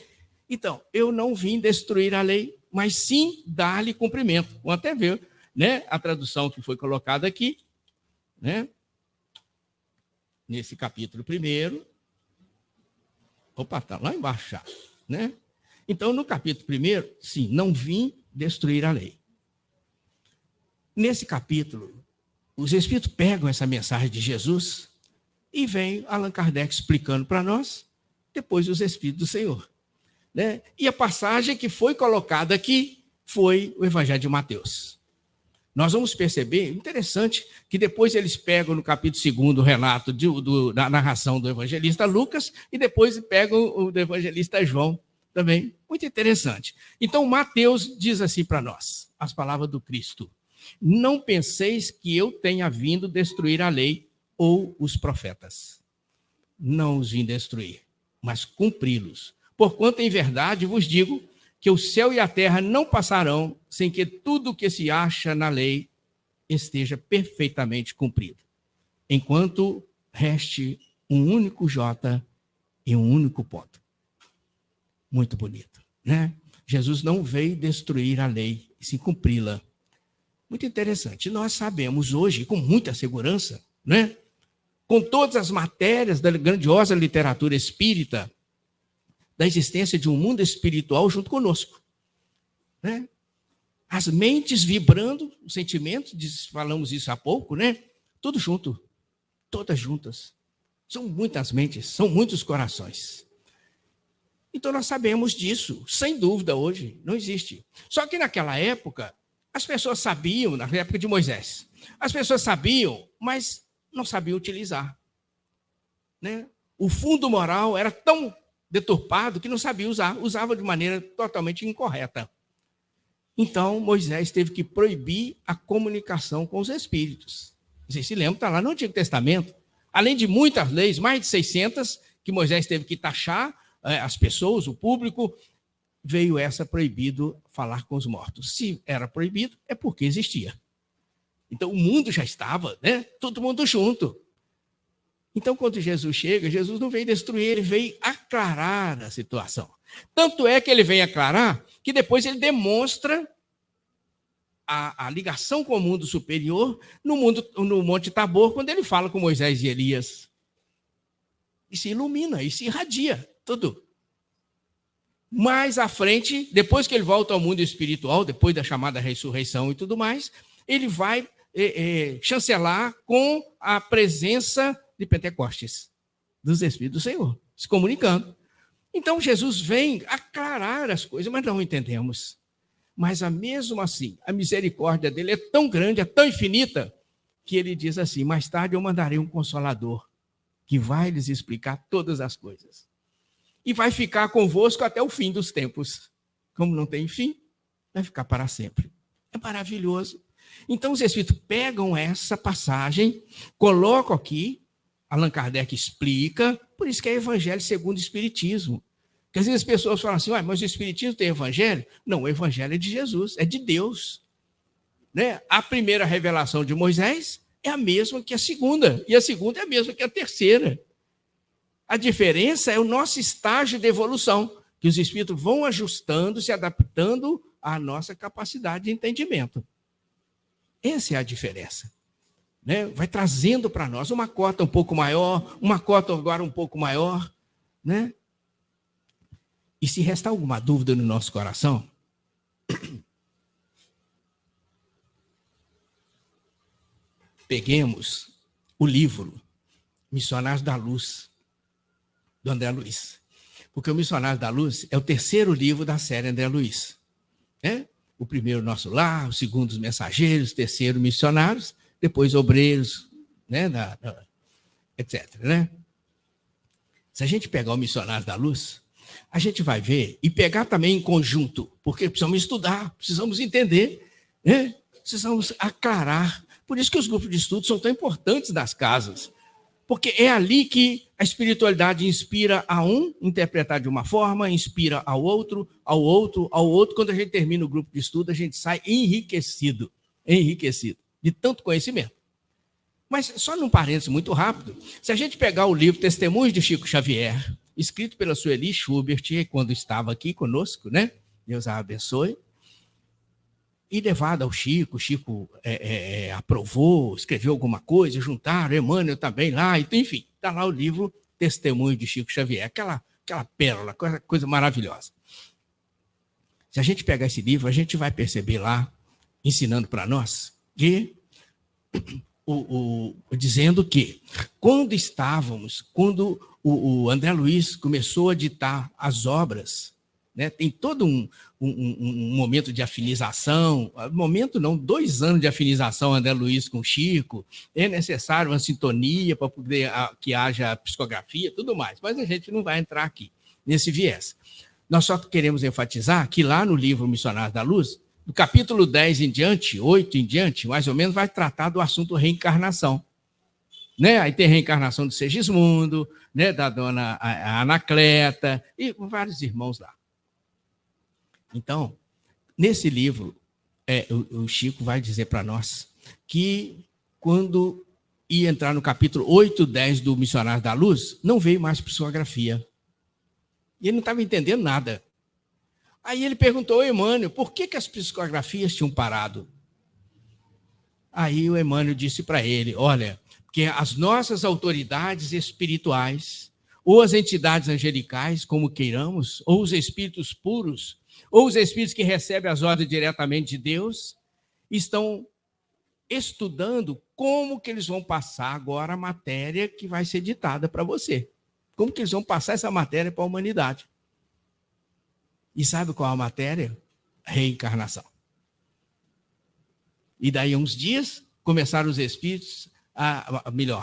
Então, eu não vim destruir a lei, mas sim dar-lhe cumprimento. Vamos até ver, né? A tradução que foi colocada aqui, né? Nesse capítulo 1. Opa, está lá embaixo já, né? Então, no capítulo 1, sim, não vim destruir a lei. Nesse capítulo, os Espíritos pegam essa mensagem de Jesus e vem Allan Kardec explicando para nós, depois os Espíritos do Senhor. Né? E a passagem que foi colocada aqui foi o Evangelho de Mateus. Nós vamos perceber, interessante, que depois eles pegam no capítulo 2 o relato da narração do evangelista Lucas e depois pegam o do evangelista João também. Muito interessante. Então, Mateus diz assim para nós, as palavras do Cristo: não penseis que eu tenha vindo destruir a lei ou os profetas. Não os vim destruir, mas cumpri-los. Porquanto, em verdade, vos digo que o céu e a terra não passarão sem que tudo o que se acha na lei esteja perfeitamente cumprido. Enquanto reste um único J e um único ponto. Muito bonito, né? Jesus não veio destruir a lei, e sim cumpri-la. Muito interessante. Nós sabemos hoje, com muita segurança, né? Com todas as matérias da grandiosa literatura espírita, da existência de um mundo espiritual junto conosco. Né? As mentes vibrando, os sentimentos, falamos isso há pouco, né? Tudo junto, todas juntas. São muitas mentes, são muitos corações. Então nós sabemos disso, sem dúvida hoje, não existe. Só que naquela época, as pessoas sabiam, na época de Moisés, as pessoas sabiam, mas não sabiam utilizar. Né? O fundo moral era tão deturpado que não sabia usar, usava de maneira totalmente incorreta. Então, Moisés teve que proibir a comunicação com os espíritos. Vocês se lembram, está lá no Antigo Testamento. Além de muitas leis, mais de 600, que Moisés teve que taxar as pessoas, o público, veio essa proibido falar com os mortos. Se era proibido, é porque existia. Então, o mundo já estava, né? Todo mundo junto. Então, quando Jesus chega, Jesus não veio destruir, ele veio aclarar a situação. Tanto é que ele vem aclarar que depois ele demonstra a ligação com o mundo superior no Monte Tabor, quando ele fala com Moisés e Elias. E se ilumina, e se irradia, tudo. Mais à frente, depois que ele volta ao mundo espiritual, depois da chamada ressurreição e tudo mais, ele vai chancelar com a presença de Pentecostes, dos Espíritos do Senhor, se comunicando. Então, Jesus vem aclarar as coisas, mas não entendemos. Mas, mesmo assim, a misericórdia dele é tão grande, é tão infinita, que ele diz assim: mais tarde eu mandarei um Consolador, que vai lhes explicar todas as coisas. E vai ficar convosco até o fim dos tempos. Como não tem fim, vai ficar para sempre. É maravilhoso. Então, os Espíritos pegam essa passagem, colocam aqui, Allan Kardec explica, por isso que é Evangelho segundo o Espiritismo. Porque às vezes as pessoas falam assim: mas o Espiritismo tem Evangelho? Não, o Evangelho é de Jesus, é de Deus. Né? A primeira revelação de Moisés é a mesma que a segunda, e a segunda é a mesma que a terceira. A diferença é o nosso estágio de evolução, que os Espíritos vão ajustando, se adaptando à nossa capacidade de entendimento. Essa é a diferença. Né? Vai trazendo para nós uma cota um pouco maior, uma cota agora um pouco maior. Né? E se restar alguma dúvida no nosso coração, peguemos o livro Missionários da Luz, do André Luiz. Porque o Missionários da Luz é o terceiro livro da série André Luiz. Né? O primeiro, Nosso Lar, o segundo, Os Mensageiros, o terceiro, Missionários, depois Obreiros, né? etc. Né? Se a gente pegar o Missionários da Luz, a gente vai ver, e pegar também em conjunto, porque precisamos estudar, precisamos entender, né? Precisamos aclarar. Por isso que os grupos de estudo são tão importantes nas casas, porque é ali que a espiritualidade inspira a um interpretar de uma forma, inspira ao outro, ao outro, ao outro. Quando a gente termina o grupo de estudo, a gente sai enriquecido de tanto conhecimento. Mas só num parênteses muito rápido, se a gente pegar o livro Testemunhos de Chico Xavier, escrito pela Sueli Schubert, quando estava aqui conosco, né? Deus a abençoe, e levado ao Chico, aprovou, escreveu alguma coisa, juntaram, Emmanuel também lá, enfim, está lá o livro Testemunho de Chico Xavier, aquela pérola, coisa maravilhosa. Se a gente pegar esse livro, a gente vai perceber lá, ensinando para nós, que dizendo que quando o André Luiz começou a ditar as obras, né, tem todo um momento de afinização, momento não, 2 anos de afinização André Luiz com Chico, é necessário uma sintonia para poder que haja psicografia, tudo mais, mas a gente não vai entrar aqui nesse viés. Nós só queremos enfatizar que lá no livro Missionários da Luz, do capítulo 10 em diante, 8 em diante, mais ou menos, vai tratar do assunto reencarnação. Né? Aí tem reencarnação do Segismundo, né? Da dona Anacleta, e vários irmãos lá. Então, nesse livro, o Chico vai dizer para nós que quando ia entrar no capítulo 8, 10 do Missionários da Luz, não veio mais psicografia. E ele não estava entendendo nada. Aí ele perguntou ao Emmanuel por que as psicografias tinham parado. Aí o Emmanuel disse para ele, olha, porque as nossas autoridades espirituais, ou as entidades angelicais, como queiramos, ou os espíritos puros, ou os espíritos que recebem as ordens diretamente de Deus, estão estudando como que eles vão passar agora a matéria que vai ser ditada para você. Como que eles vão passar essa matéria para a humanidade. E sabe qual é a matéria? Reencarnação. E daí a uns dias, começaram os espíritos,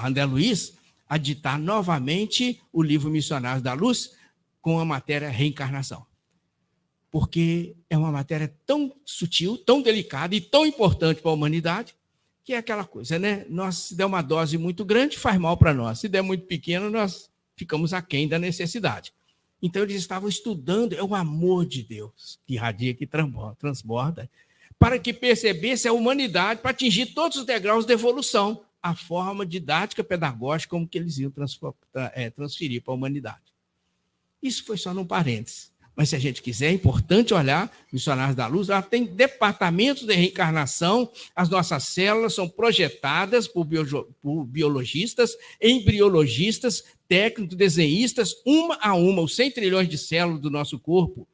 André Luiz, a ditar novamente o livro Missionários da Luz com a matéria reencarnação. Porque é uma matéria tão sutil, tão delicada e tão importante para a humanidade, que é aquela coisa, né? Se der uma dose muito grande, faz mal para nós. Se der muito pequeno, nós ficamos aquém da necessidade. Então, eles estavam estudando, é o amor de Deus que irradia, que transborda, para que percebesse a humanidade, para atingir todos os degraus da evolução, a forma didática, pedagógica, como que eles iam transferir para a humanidade. Isso foi só num parênteses. Mas, se a gente quiser, é importante olhar, Missionários da Luz, ela tem departamentos de reencarnação, as nossas células são projetadas por biologistas, embriologistas, técnicos, desenhistas, uma a uma, os 100 trilhões de células do nosso corpo.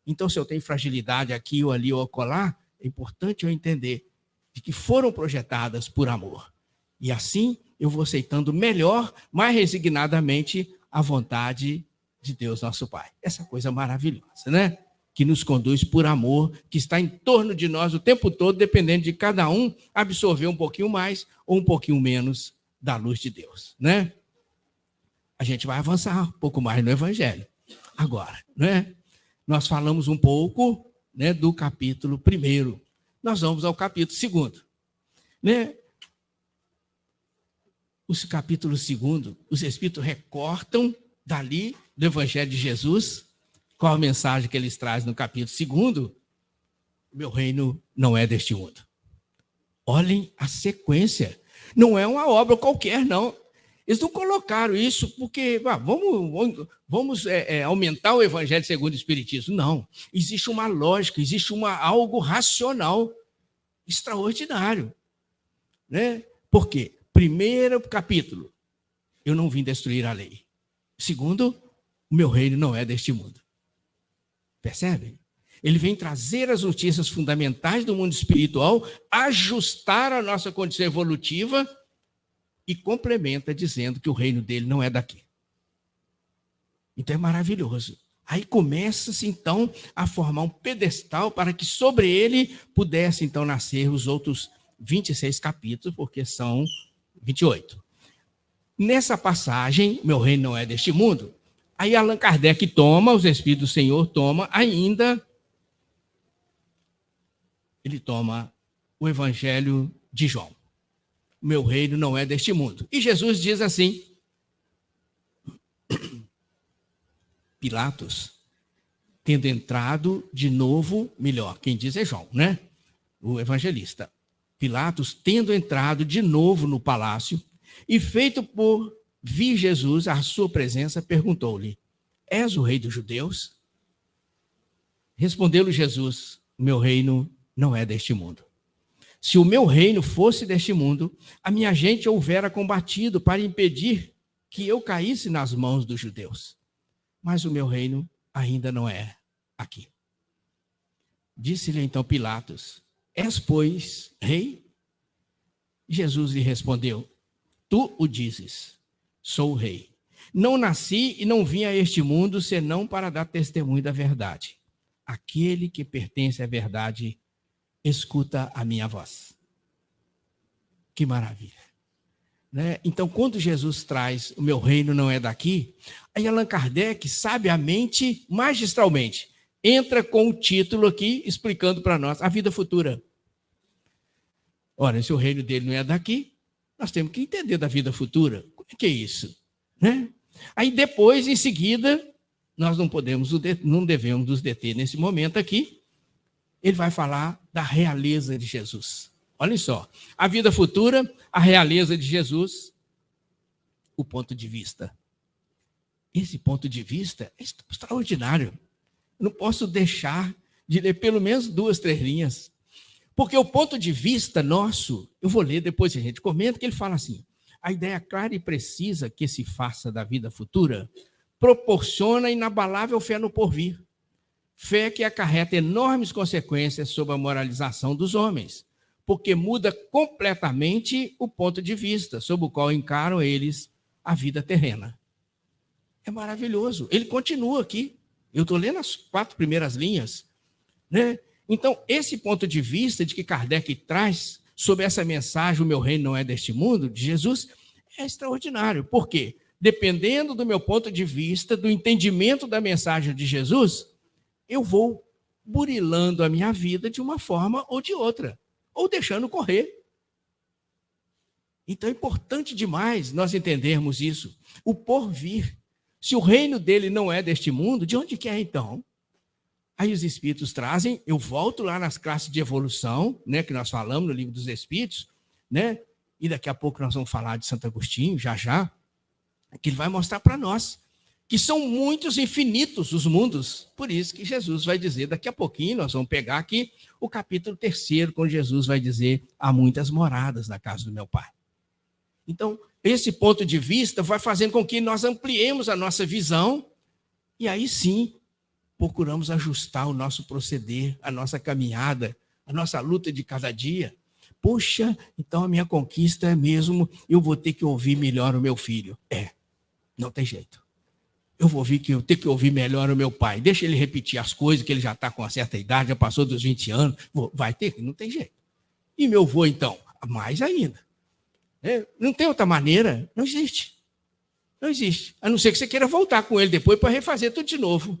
Então, se eu tenho fragilidade aqui ou ali ou acolá, é importante eu entender de que foram projetadas por amor. E assim, eu vou aceitando melhor, mais resignadamente, a vontade de Deus, nosso Pai. Essa coisa maravilhosa, né? Que nos conduz por amor, que está em torno de nós o tempo todo, dependendo de cada um absorver um pouquinho mais ou um pouquinho menos da luz de Deus, né? A gente vai avançar um pouco mais no Evangelho. Agora, né? Nós falamos um pouco, né, do capítulo 1. Nós vamos ao capítulo 2. Né? O capítulo 2, os Espíritos recortam dali do Evangelho de Jesus. Qual a mensagem que eles trazem no capítulo 2? Meu reino não é deste mundo. Olhem a sequência. Não é uma obra qualquer, não. Eles não colocaram isso porque vamos aumentar o Evangelho segundo o Espiritismo. Não. Existe uma lógica, existe algo racional extraordinário. Né? Por quê? Primeiro capítulo, eu não vim destruir a lei. Segundo, o meu reino não é deste mundo. Percebem? Ele vem trazer as notícias fundamentais do mundo espiritual, ajustar a nossa condição evolutiva e complementa dizendo que o reino dele não é daqui. Então é maravilhoso. Aí começa-se então a formar um pedestal para que sobre ele pudesse então nascer os outros 26 capítulos, porque são 28. Nessa passagem, meu reino não é deste mundo, aí Allan Kardec toma, os Espíritos do Senhor toma ainda, ele toma o Evangelho de João. Meu reino não é deste mundo. E Jesus diz assim, Pilatos, tendo entrado de novo, melhor, quem diz é João, né? O evangelista. Pilatos, tendo entrado de novo no palácio, e feito por vir Jesus à sua presença, perguntou-lhe, és o rei dos judeus? Respondeu-lhe Jesus, meu reino não é deste mundo. Se o meu reino fosse deste mundo, a minha gente houvera combatido para impedir que eu caísse nas mãos dos judeus. Mas o meu reino ainda não é aqui. Disse-lhe então Pilatos: És, pois, rei? Jesus lhe respondeu: Tu o dizes, sou o rei. Não nasci e não vim a este mundo senão para dar testemunho da verdade. Aquele que pertence à verdade escuta a minha voz. Que maravilha. Né? Então, quando Jesus traz o meu reino não é daqui, aí Allan Kardec, sabiamente, magistralmente, entra com o título aqui, explicando para nós a vida futura. Ora, se o reino dele não é daqui, nós temos que entender da vida futura. Como é que é isso? Né? Aí depois, em seguida, nós não devemos nos deter nesse momento aqui, ele vai falar da realeza de Jesus. Olhem só, a vida futura, a realeza de Jesus, o ponto de vista. Esse ponto de vista é extraordinário. Eu não posso deixar de ler pelo menos 2, 3 linhas. Porque o ponto de vista nosso, eu vou ler depois, a gente comenta, que ele fala assim: a ideia clara e precisa que se faça da vida futura proporciona inabalável fé no porvir. Fé que acarreta enormes consequências sobre a moralização dos homens, porque muda completamente o ponto de vista sob o qual encaram eles a vida terrena. É maravilhoso. Ele continua aqui. Eu estou lendo as 4 primeiras linhas. Né? Então, esse ponto de vista de que Kardec traz sobre essa mensagem, o meu reino não é deste mundo, de Jesus, é extraordinário. Por quê? Dependendo do meu ponto de vista, do entendimento da mensagem de Jesus, eu vou burilando a minha vida de uma forma ou de outra, ou deixando correr. Então é importante demais nós entendermos isso. O porvir. Se o reino dele não é deste mundo, de onde que é então? Aí os espíritos trazem, eu volto lá nas classes de evolução, né, que nós falamos no Livro dos Espíritos, né, e daqui a pouco nós vamos falar de Santo Agostinho, já, que ele vai mostrar para nós que são muitos, infinitos os mundos. Por isso que Jesus vai dizer, daqui a pouquinho nós vamos pegar aqui o capítulo 3, quando Jesus vai dizer: há muitas moradas na casa do meu Pai. Então, esse ponto de vista vai fazendo com que nós ampliemos a nossa visão e aí sim procuramos ajustar o nosso proceder, a nossa caminhada, a nossa luta de cada dia. Poxa, então a minha conquista é mesmo, eu vou ter que ouvir melhor o meu filho. Não tem jeito. Eu vou ter que ouvir melhor o meu pai. Deixa ele repetir as coisas, que ele já está com uma certa idade, já passou dos 20 anos. Vai ter que, não tem jeito. E meu avô, então? Mais ainda. Não tem outra maneira? Não existe. Não existe. A não ser que você queira voltar com ele depois para refazer tudo de novo.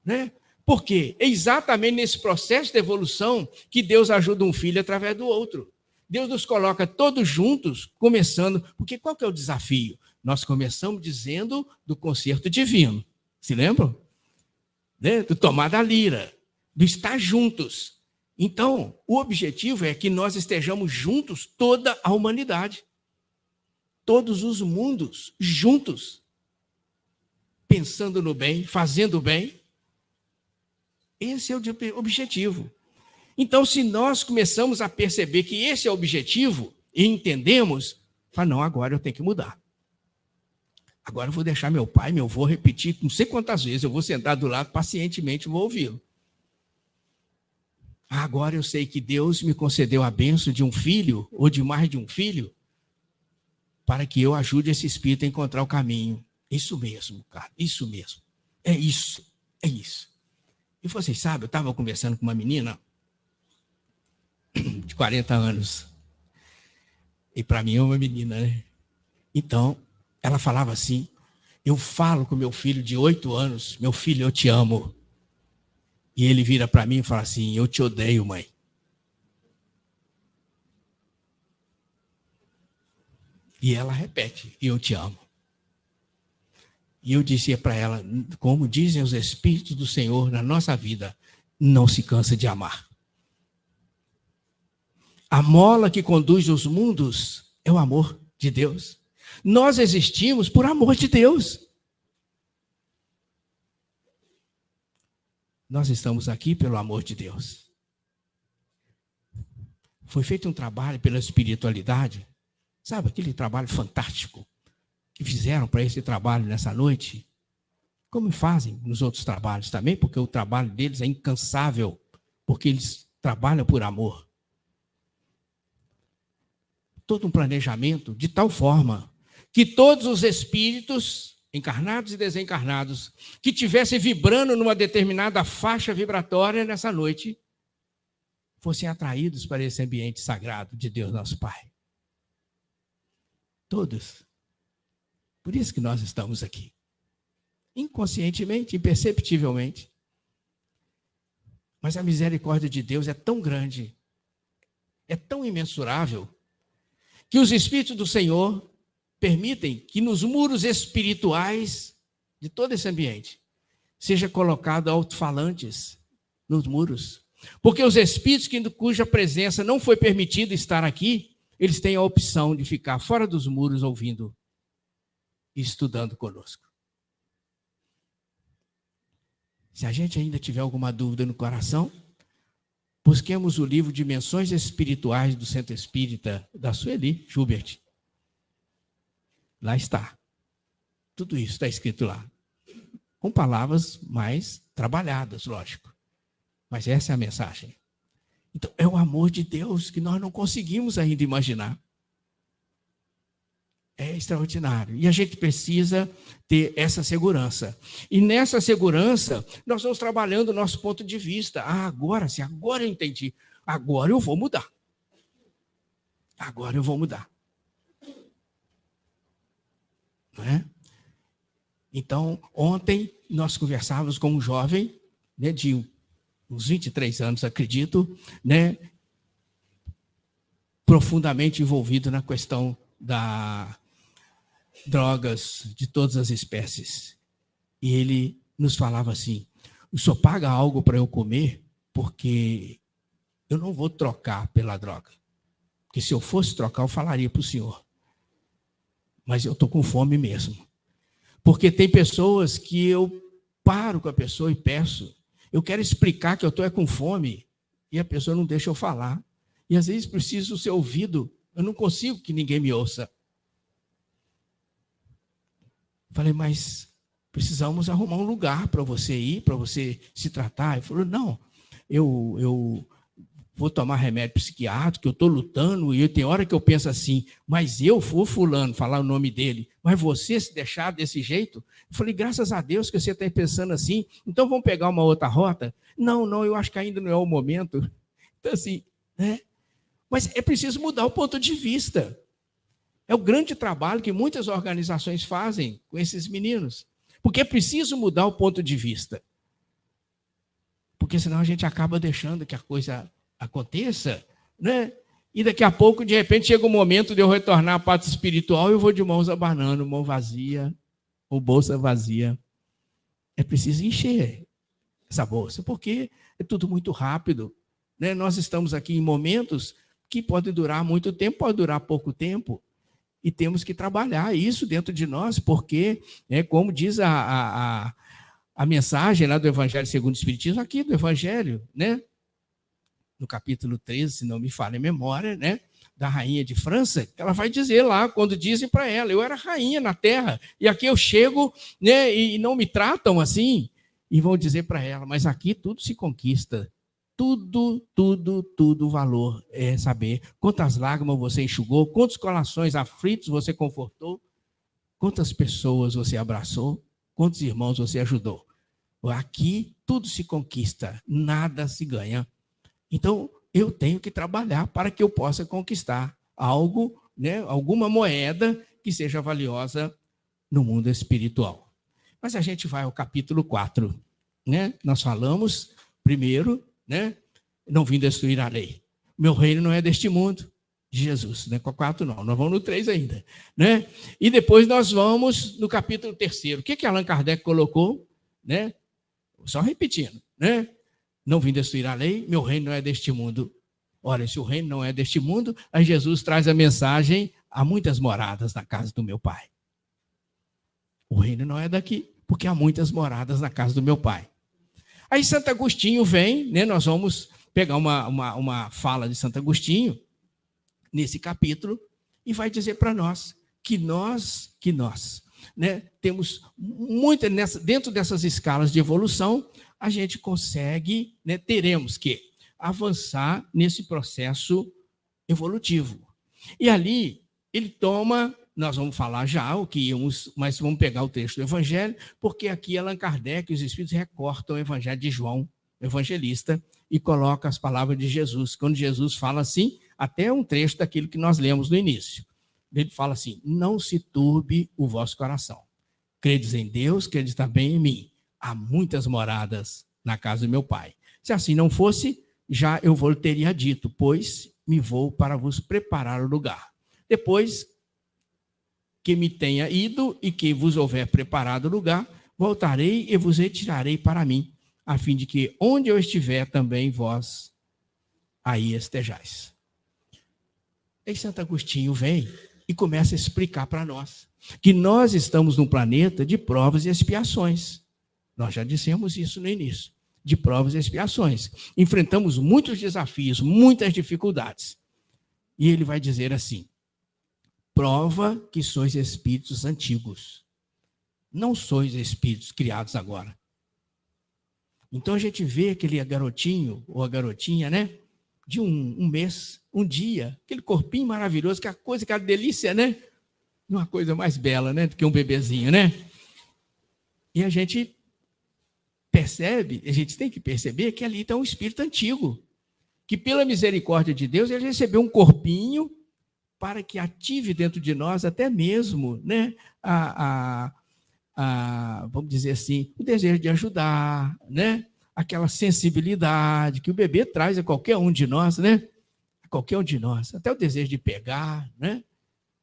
Né? Por quê? É exatamente nesse processo de evolução que Deus ajuda um filho através do outro. Deus nos coloca todos juntos, começando... Porque qual que é o desafio? Nós começamos dizendo do concerto divino. Se lembram? Né? Do tomar da lira, do estar juntos. Então, o objetivo é que nós estejamos juntos, toda a humanidade. Todos os mundos juntos. Pensando no bem, fazendo o bem. Esse é o objetivo. Então, se nós começamos a perceber que esse é o objetivo e entendemos, fala, não, agora eu tenho que mudar. Agora eu vou deixar meu pai, meu avô repetir não sei quantas vezes, eu vou sentar do lado pacientemente e vou ouvi-lo. Agora eu sei que Deus me concedeu a bênção de um filho, ou de mais de um filho, para que eu ajude esse espírito a encontrar o caminho. Isso mesmo, cara, isso mesmo. É isso. E vocês sabem, eu estava conversando com uma menina de 40 anos. E para mim é uma menina, né? Então, ela falava assim, eu falo com meu filho de 8 anos, meu filho, eu te amo. E ele vira para mim e fala assim, eu te odeio, mãe. E ela repete, eu te amo. E eu dizia para ela, como dizem os Espíritos do Senhor na nossa vida, não se cansa de amar. A mola que conduz os mundos é o amor de Deus. Nós existimos por amor de Deus. Nós estamos aqui pelo amor de Deus. Foi feito um trabalho pela espiritualidade, sabe, aquele trabalho fantástico que fizeram para esse trabalho nessa noite, como fazem nos outros trabalhos também, porque o trabalho deles é incansável, porque eles trabalham por amor. Todo um planejamento de tal forma que todos os espíritos, encarnados e desencarnados, que estivessem vibrando numa determinada faixa vibratória nessa noite, fossem atraídos para esse ambiente sagrado de Deus nosso Pai. Todos. Por isso que nós estamos aqui. Inconscientemente, imperceptivelmente. Mas a misericórdia de Deus é tão grande, é tão imensurável, que os Espíritos do Senhor permitem que nos muros espirituais de todo esse ambiente seja colocado alto-falantes nos muros. Porque os Espíritos cuja presença não foi permitido estar aqui, eles têm a opção de ficar fora dos muros ouvindo e estudando conosco. Se a gente ainda tiver alguma dúvida no coração, busquemos o livro Dimensões Espirituais do Centro Espírita, da Sueli Schubert. Lá está. Tudo isso está escrito lá. Com palavras mais trabalhadas, lógico. Mas essa é a mensagem. Então, é o amor de Deus que nós não conseguimos ainda imaginar. É extraordinário. E a gente precisa ter essa segurança. E nessa segurança, nós vamos trabalhando o nosso ponto de vista. Agora eu entendi. Agora eu vou mudar. Agora eu vou mudar. Não é? Então, ontem nós conversávamos com um jovem, né, de uns 23 anos, acredito, né, profundamente envolvido na questão da drogas de todas as espécies. E ele nos falava assim: o senhor paga algo para eu comer, porque eu não vou trocar pela droga. Porque se eu fosse trocar, eu falaria para o senhor. Mas eu estou com fome mesmo. Porque tem pessoas que eu paro com a pessoa e peço. Eu quero explicar que eu estou com fome e a pessoa não deixa eu falar. E às vezes preciso ser ouvido. Eu não consigo que ninguém me ouça. Falei, mas precisamos arrumar um lugar para você ir, para você se tratar. Ele falou, não, eu vou tomar remédio psiquiátrico, eu estou lutando, e tem hora que eu penso assim, mas eu vou fulano, falar o nome dele, mas você se deixar desse jeito? Eu falei, graças a Deus que você está pensando assim, então vamos pegar uma outra rota? Não, eu acho que ainda não é o momento. Então assim, né? Mas é preciso mudar o ponto de vista. É o grande trabalho que muitas organizações fazem com esses meninos. Porque é preciso mudar o ponto de vista. Porque senão a gente acaba deixando que a coisa aconteça, né? E daqui a pouco, de repente, chega o momento de eu retornar à parte espiritual e eu vou de mãos abanando, mão vazia, ou bolsa vazia. É preciso encher essa bolsa, porque é tudo muito rápido, né? Nós estamos aqui em momentos que podem durar muito tempo, pode durar pouco tempo. E temos que trabalhar isso dentro de nós, porque, né, como diz a mensagem lá do Evangelho segundo o Espiritismo, aqui do Evangelho, né, no capítulo 13, se não me falha a memória, né, da rainha de França, ela vai dizer lá, quando dizem para ela, eu era rainha na terra, e aqui eu chego, né, e não me tratam assim, e vão dizer para ela, mas aqui tudo se conquista. Tudo valor é saber quantas lágrimas você enxugou, quantos corações aflitos você confortou, quantas pessoas você abraçou, quantos irmãos você ajudou. Aqui tudo se conquista, nada se ganha. Então, eu tenho que trabalhar para que eu possa conquistar algo, né, alguma moeda que seja valiosa no mundo espiritual. Mas a gente vai ao capítulo 4. Né? Nós falamos primeiro, né? Não vim destruir a lei. Meu reino não é deste mundo, de Jesus. Não é com 4, não. Nós vamos no 3 ainda. Né? E depois nós vamos no capítulo 3. O que Allan Kardec colocou? Né? Só repetindo. Né? Não vim destruir a lei, meu reino não é deste mundo. Ora, se o reino não é deste mundo, aí Jesus traz a mensagem: há muitas moradas na casa do meu Pai. O reino não é daqui, porque há muitas moradas na casa do meu Pai. Aí Santo Agostinho vem, né, nós vamos pegar uma fala de Santo Agostinho nesse capítulo e vai dizer para nós que nós, né, temos dentro dessas escalas de evolução, a gente consegue, né, teremos que avançar nesse processo evolutivo. E ali ele toma, nós vamos falar já o que íamos, mas vamos pegar o texto do Evangelho, porque aqui Allan Kardec e os Espíritos recortam o Evangelho de João, o evangelista, e coloca as palavras de Jesus. Quando Jesus fala assim, até um trecho daquilo que nós lemos no início. Ele fala assim: não se turbe o vosso coração. Credes em Deus, credes também em mim. Há muitas moradas na casa do meu Pai. Se assim não fosse, já eu vos teria dito, pois me vou para vos preparar o lugar. Depois que me tenha ido e que vos houver preparado o lugar, voltarei e vos retirarei para mim, a fim de que onde eu estiver também vós aí estejais. Aí Santo Agostinho vem e começa a explicar para nós que nós estamos num planeta de provas e expiações. Nós já dissemos isso no início, de provas e expiações. Enfrentamos muitos desafios, muitas dificuldades. E ele vai dizer assim: prova que sois espíritos antigos, não sois espíritos criados agora. Então a gente vê aquele garotinho ou a garotinha, né? De um mês, um dia, aquele corpinho maravilhoso, aquela delícia, né? Uma coisa mais bela, né? Do que um bebezinho, né? E a gente percebe, a gente tem que perceber que ali está um espírito antigo, que pela misericórdia de Deus ele recebeu um corpinho para que ative dentro de nós até mesmo, né? Vamos dizer assim, o desejo de ajudar, né? Aquela sensibilidade que o bebê traz a qualquer um de nós, né? A qualquer um de nós. Até o desejo de pegar, né?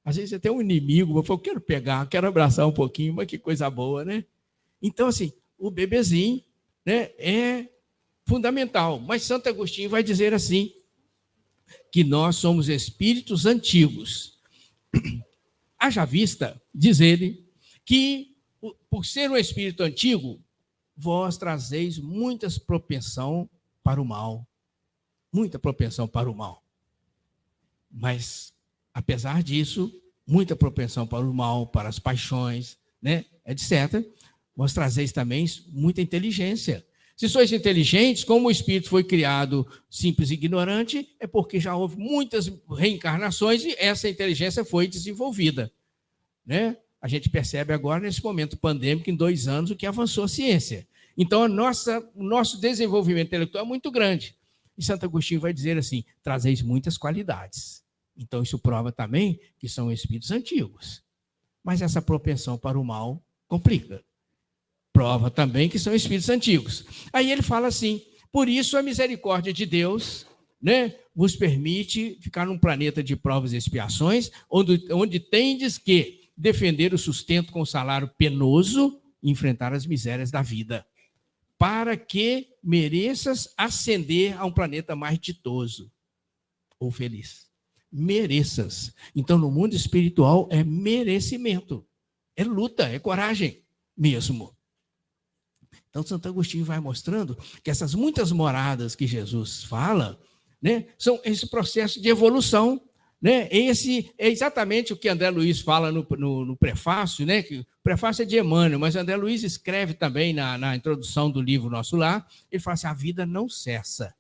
Às vezes até um inimigo, eu quero pegar, quero abraçar um pouquinho, mas que coisa boa, né? Então, assim, o bebezinho, né, é fundamental. Mas Santo Agostinho vai dizer assim, que nós somos espíritos antigos. Haja vista, diz ele, que por ser um espírito antigo, vós trazeis muita propensão para o mal. Muita propensão para o mal. Mas, apesar disso, muita propensão para o mal, para as paixões, né, etc., vós trazeis também muita inteligência. Se sois inteligentes, como o espírito foi criado simples e ignorante, é porque já houve muitas reencarnações e essa inteligência foi desenvolvida, né? A gente percebe agora, nesse momento pandêmico, em 2 anos, o que avançou a ciência. Então, o nosso desenvolvimento intelectual é muito grande. E Santo Agostinho vai dizer assim: trazeis muitas qualidades. Então, isso prova também que são espíritos antigos. Mas essa propensão para o mal complica. Prova também que são espíritos antigos. Aí ele fala assim: por isso a misericórdia de Deus, né, vos permite ficar num planeta de provas e expiações, onde tendes que defender o sustento com salário penoso e enfrentar as misérias da vida, para que mereças ascender a um planeta mais ditoso ou feliz. Mereças. Então, no mundo espiritual, é merecimento, é luta, é coragem mesmo. Então, Santo Agostinho vai mostrando que essas muitas moradas que Jesus fala, né, são esse processo de evolução, né? Esse é exatamente o que André Luiz fala no prefácio, né? Que o prefácio é de Emmanuel, mas André Luiz escreve também na introdução do livro Nosso Lar, ele fala assim: a vida não cessa,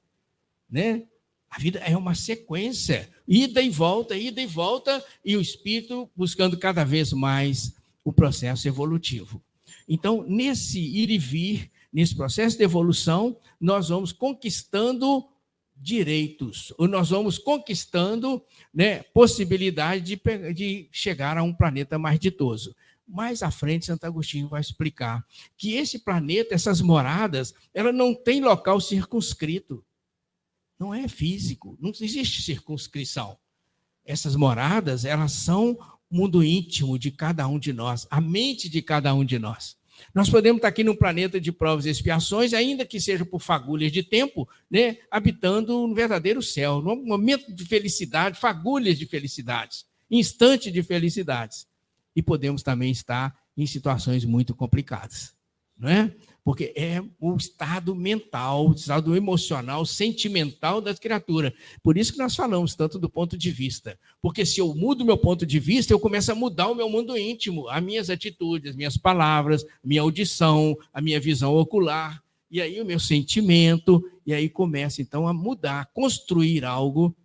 né? A vida é uma sequência, ida e volta, e o espírito buscando cada vez mais o processo evolutivo. Então, nesse ir e vir, nesse processo de evolução, nós vamos conquistando direitos, ou nós vamos conquistando, né, possibilidade de chegar a um planeta mais ditoso. Mais à frente, Santo Agostinho vai explicar que esse planeta, essas moradas, ela não tem local circunscrito. Não é físico, não existe circunscrição. Essas moradas, elas são o mundo íntimo de cada um de nós, a mente de cada um de nós. Nós podemos estar aqui num planeta de provas e expiações, ainda que seja por fagulhas de tempo, né, habitando no verdadeiro céu, num momento de felicidade, fagulhas de felicidades, instante de felicidades. E podemos também estar em situações muito complicadas, não é? Porque é o estado mental, o estado emocional, sentimental da criatura. Por isso que nós falamos tanto do ponto de vista. Porque se eu mudo o meu ponto de vista, eu começo a mudar o meu mundo íntimo, as minhas atitudes, as minhas palavras, a minha audição, a minha visão ocular. e aí o meu sentimento, e aí começa então a mudar, a construir algo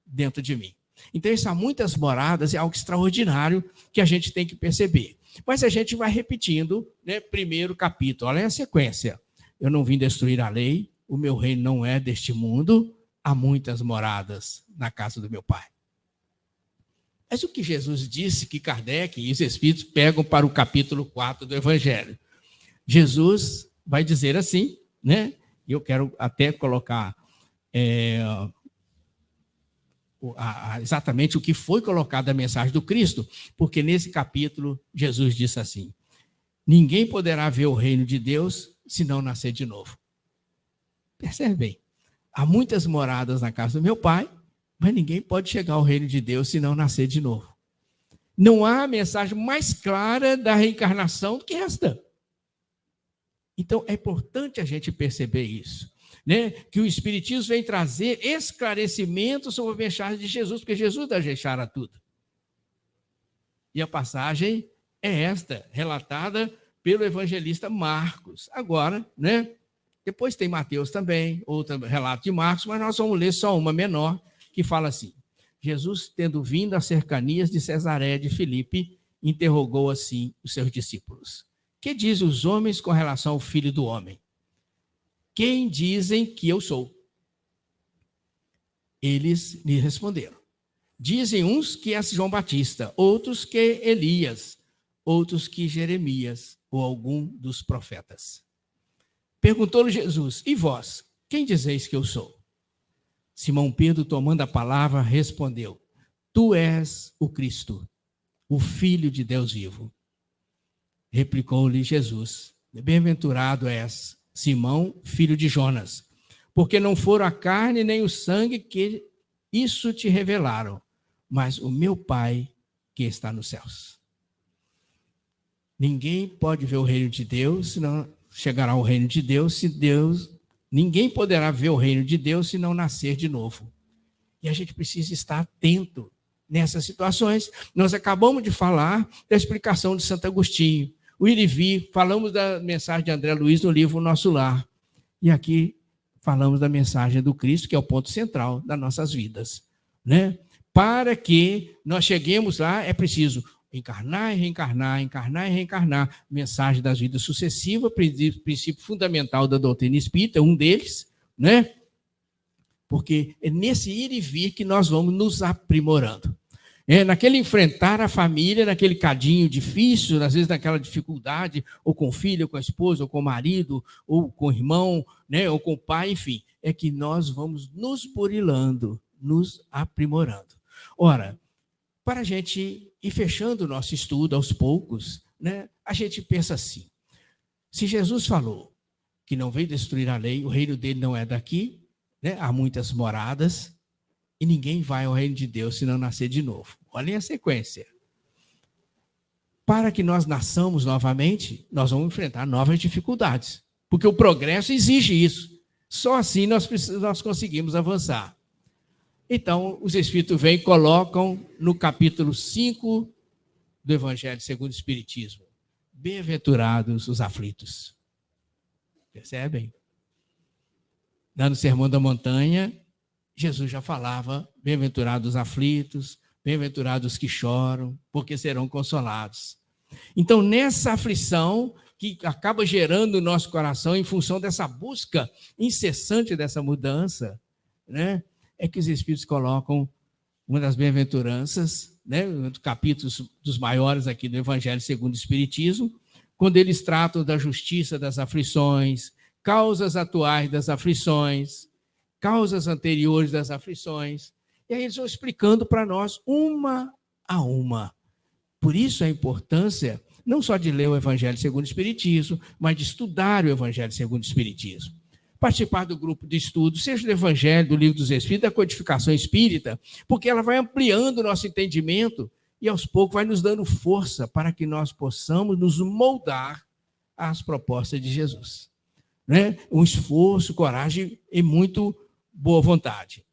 dentro de mim. Então, essas muitas moradas é algo extraordinário que a gente tem que perceber. Mas a gente vai repetindo, né? Primeiro capítulo, olha a sequência. Eu não vim destruir a lei, o meu reino não é deste mundo, há muitas moradas na casa do meu Pai. Mas o que Jesus disse que Kardec e os Espíritos pegam para o capítulo 4 do Evangelho? Jesus vai dizer assim, né? Eu quero até colocar exatamente o que foi colocado na mensagem do Cristo, porque nesse capítulo Jesus disse assim: ninguém poderá ver o reino de Deus se não nascer de novo. Percebe bem? Há muitas moradas na casa do meu Pai, mas ninguém pode chegar ao reino de Deus se não nascer de novo. Não há mensagem mais clara da reencarnação do que esta. Então, é importante a gente perceber isso, né? Que o Espiritismo vem trazer esclarecimento sobre a mensagem de Jesus, porque Jesus deixara tudo. E a passagem é esta, relatada pelo evangelista Marcos. Agora, né? Depois tem Mateus também, outro relato de Marcos, mas nós vamos ler só uma menor, que fala assim: Jesus, tendo vindo às cercanias de Cesareia de Filipe, interrogou assim os seus discípulos: que dizem os homens com relação ao Filho do Homem? Quem dizem que eu sou? Eles lhe responderam: dizem uns que é João Batista, outros que Elias, outros que Jeremias ou algum dos profetas. Perguntou-lhe Jesus: e vós, quem dizeis que eu sou? Simão Pedro, tomando a palavra, respondeu: tu és o Cristo, o Filho de Deus vivo. Replicou-lhe Jesus: bem-aventurado és, Simão, filho de Jonas, porque não foram a carne nem o sangue que isso te revelaram, mas o meu Pai que está nos céus. Ninguém pode ver o reino de Deus, senão chegará ao reino de Deus, ninguém poderá ver o reino de Deus se não nascer de novo. E a gente precisa estar atento nessas situações. Nós acabamos de falar da explicação de Santo Agostinho, o ir e vir, falamos da mensagem de André Luiz no livro O Nosso Lar. E aqui falamos da mensagem do Cristo, que é o ponto central das nossas vidas, né? Para que nós cheguemos lá, é preciso encarnar e reencarnar, encarnar e reencarnar. Mensagem das vidas sucessivas, princípio fundamental da doutrina espírita, um deles, né? Porque é nesse ir e vir que nós vamos nos aprimorando. Naquele enfrentar a família, naquele cadinho difícil, às vezes naquela dificuldade, ou com o filho, ou com a esposa, ou com o marido, ou com o irmão, né? Ou com o pai, enfim, é que nós vamos nos burilando, nos aprimorando. Ora, para a gente ir fechando o nosso estudo aos poucos, né? A gente pensa assim: se Jesus falou que não veio destruir a lei, o reino dele não é daqui, né? Há muitas moradas, e ninguém vai ao reino de Deus se não nascer de novo. Olhem a sequência. Para que nós nasçamos novamente, nós vamos enfrentar novas dificuldades, porque o progresso exige isso. Só assim nós conseguimos avançar. Então, os Espíritos vêm e colocam no capítulo 5 do Evangelho segundo o Espiritismo: bem-aventurados os aflitos. Percebem? Lá no Sermão da Montanha, Jesus já falava: bem-aventurados os aflitos, bem-aventurados os que choram, porque serão consolados. Então, nessa aflição que acaba gerando o nosso coração em função dessa busca incessante dessa mudança, né? É que os Espíritos colocam uma das bem-aventuranças, né? Um dos capítulos dos maiores aqui do Evangelho segundo o Espiritismo, quando eles tratam da justiça das aflições, causas atuais das aflições, causas anteriores das aflições, e aí eles vão explicando para nós uma a uma. Por isso a importância não só de ler o Evangelho segundo o Espiritismo, mas de estudar o Evangelho segundo o Espiritismo. Participar do grupo de estudo, seja do Evangelho, do Livro dos Espíritos, da Codificação Espírita, porque ela vai ampliando o nosso entendimento e aos poucos vai nos dando força para que nós possamos nos moldar às propostas de Jesus, né? Um esforço, coragem e muito boa vontade.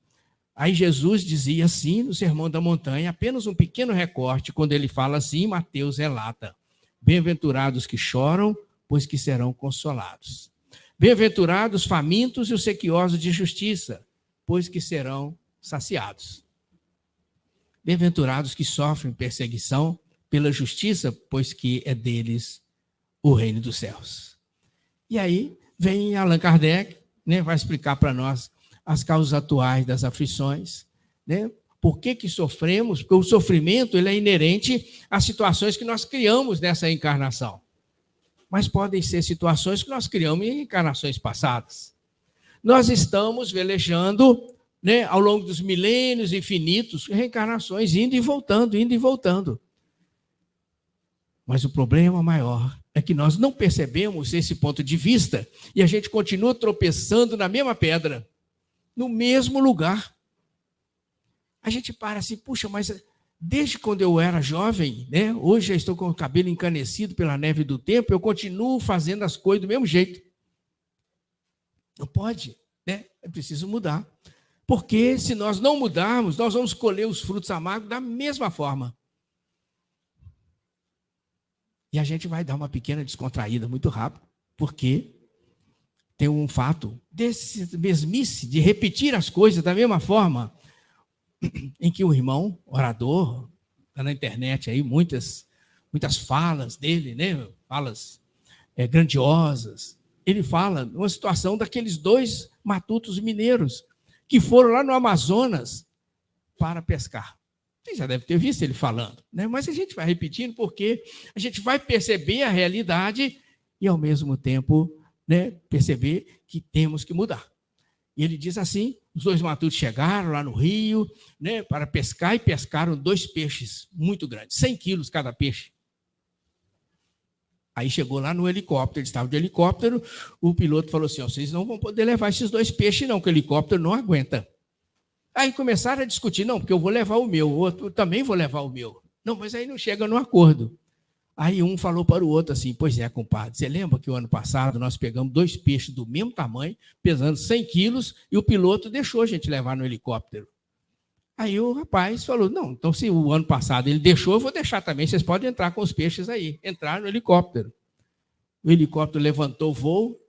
Aí Jesus dizia assim no Sermão da Montanha, apenas um pequeno recorte, quando ele fala assim, Mateus relata: bem-aventurados que choram, pois que serão consolados. Bem-aventurados os famintos e os sequiosos de justiça, pois que serão saciados. Bem-aventurados que sofrem perseguição pela justiça, pois que é deles o reino dos céus. E aí vem Allan Kardec, né, vai explicar para nós as causas atuais das aflições, né? Por que sofremos? Porque o sofrimento ele é inerente às situações que nós criamos nessa encarnação. Mas podem ser situações que nós criamos em encarnações passadas. Nós estamos velejando, né, ao longo dos milênios infinitos, reencarnações, indo e voltando, indo e voltando. Mas o problema maior é que nós não percebemos esse ponto de vista e a gente continua tropeçando na mesma pedra, no mesmo lugar. A gente para assim, puxa, mas desde quando eu era jovem, né, hoje já estou com o cabelo encanecido pela neve do tempo, eu continuo fazendo as coisas do mesmo jeito. Não pode, né? É preciso mudar. Porque se nós não mudarmos, nós vamos colher os frutos amargos da mesma forma. E a gente vai dar uma pequena descontraída muito rápido, porque tem um fato desse mesmice, de repetir as coisas da mesma forma, em que o irmão orador, está na internet aí, muitas falas dele, né? Falas grandiosas. Ele fala numa situação daqueles 2 matutos mineiros que foram lá no Amazonas para pescar. Você já deve ter visto ele falando, né? Mas a gente vai repetindo porque a gente vai perceber a realidade e, ao mesmo tempo, né, perceber que temos que mudar. E ele diz assim, os 2 matutos chegaram lá no rio, né, para pescar e pescaram 2 peixes muito grandes, 100 quilos cada peixe. Aí chegou lá no helicóptero, eles estavam de helicóptero, o piloto falou assim, vocês não vão poder levar esses 2 peixes não, que o helicóptero não aguenta. Aí começaram a discutir, não, porque eu vou levar o meu, o outro também vou levar o meu. Não, mas aí não chega no acordo. Aí um falou para o outro assim, pois é, compadre, você lembra que o ano passado nós pegamos 2 peixes do mesmo tamanho, pesando 100 quilos, e o piloto deixou a gente levar no helicóptero. Aí o rapaz falou, não, então se o ano passado ele deixou, eu vou deixar também, vocês podem entrar com os peixes aí. Entraram no helicóptero. O helicóptero levantou o voo,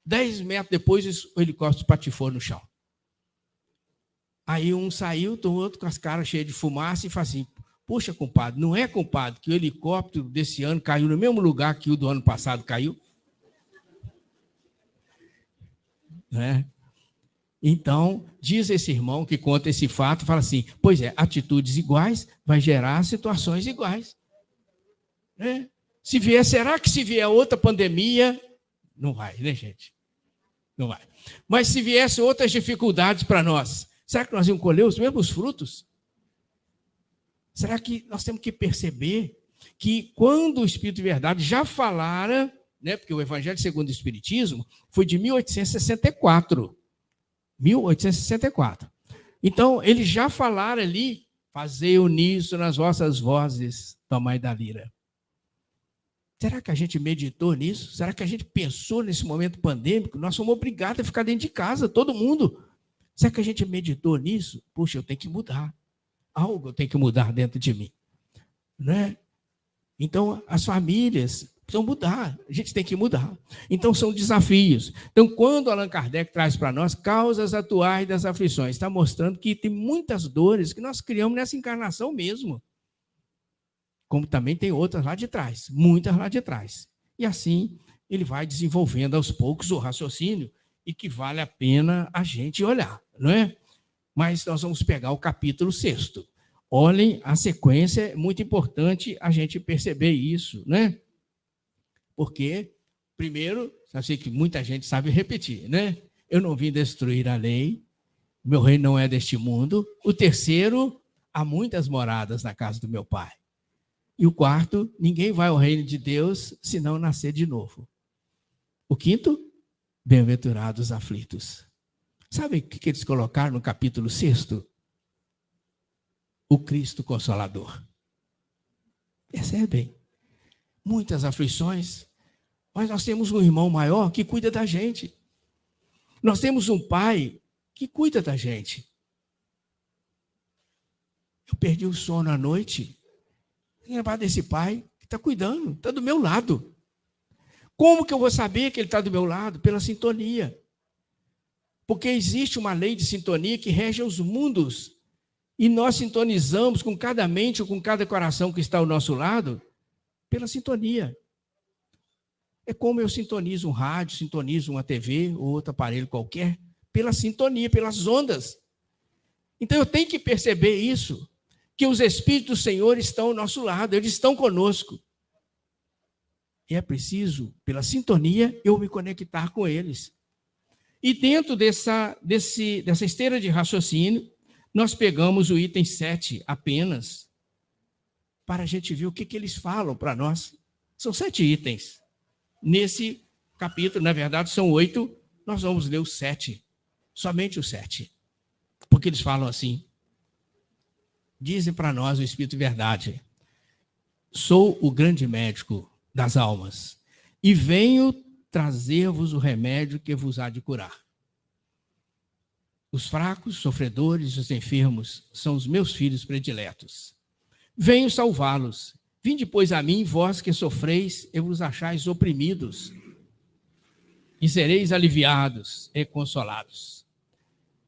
10 metros depois o helicóptero patifou no chão. Aí um saiu, o outro com as caras cheias de fumaça e falou assim, puxa, compadre, não é, compadre, que o helicóptero desse ano caiu no mesmo lugar que o do ano passado caiu? Né? Então, diz esse irmão que conta esse fato, fala assim, pois é, atitudes iguais vai gerar situações iguais. Né? Será que se vier outra pandemia, não vai, né, gente? Não vai. Mas se viesse outras dificuldades para nós, será que nós íamos colher os mesmos frutos? Será que nós temos que perceber que quando o Espírito de Verdade já falara, né, porque o Evangelho segundo o Espiritismo foi de 1864. 1864. Então, ele já falaram ali, fazei uníssono nas vossas vozes, tomai da lira. Será que a gente meditou nisso? Será que a gente pensou nesse momento pandêmico? Nós somos obrigados a ficar dentro de casa, todo mundo. Será que a gente meditou nisso? Puxa, eu tenho que mudar. Algo eu tenho que mudar dentro de mim. Né? Então, as famílias precisam mudar. A gente tem que mudar. Então, são desafios. Então, quando Allan Kardec traz para nós causas atuais das aflições, está mostrando que tem muitas dores que nós criamos nessa encarnação mesmo. Como também tem outras lá de trás, muitas lá de trás. E assim, ele vai desenvolvendo aos poucos o raciocínio e que vale a pena a gente olhar, não é? Mas nós vamos pegar o capítulo 6º. Olhem a sequência, é muito importante a gente perceber isso, né? Porque, primeiro, eu sei que muita gente sabe repetir, né? Eu não vim destruir a lei, meu reino não é deste mundo. O terceiro, há muitas moradas na casa do meu pai. E o quarto, ninguém vai ao reino de Deus se não nascer de novo. O quinto, bem-aventurados aflitos. Sabe o que eles colocaram no capítulo 6º? O Cristo Consolador. Percebem? Muitas aflições, mas nós temos um irmão maior que cuida da gente. Nós temos um pai que cuida da gente. Eu perdi o sono à noite. Lembrar desse pai que está cuidando, está do meu lado. Como que eu vou saber que ele está do meu lado? Pela sintonia. Porque existe uma lei de sintonia que rege os mundos. E nós sintonizamos com cada mente ou com cada coração que está ao nosso lado pela sintonia. É como eu sintonizo um rádio, sintonizo uma TV ou outro aparelho qualquer, pela sintonia, pelas ondas. Então eu tenho que perceber isso, que os Espíritos do Senhor estão ao nosso lado, eles estão conosco. E é preciso, pela sintonia, eu me conectar com eles. E dentro dessa esteira de raciocínio, nós pegamos o item 7 apenas, para a gente ver o que eles falam para nós. São 7 itens. Nesse capítulo, na verdade, são 8, nós vamos ler o 7, somente o 7. Porque eles falam assim, dizem para nós o Espírito de Verdade, sou o grande médico das almas, e venho trazer-vos o remédio que vos há de curar. Os fracos, sofredores, os enfermos são os meus filhos prediletos. Venho salvá-los. Vinde, pois, a mim, vós que sofreis e vos achais oprimidos, e sereis aliviados e consolados.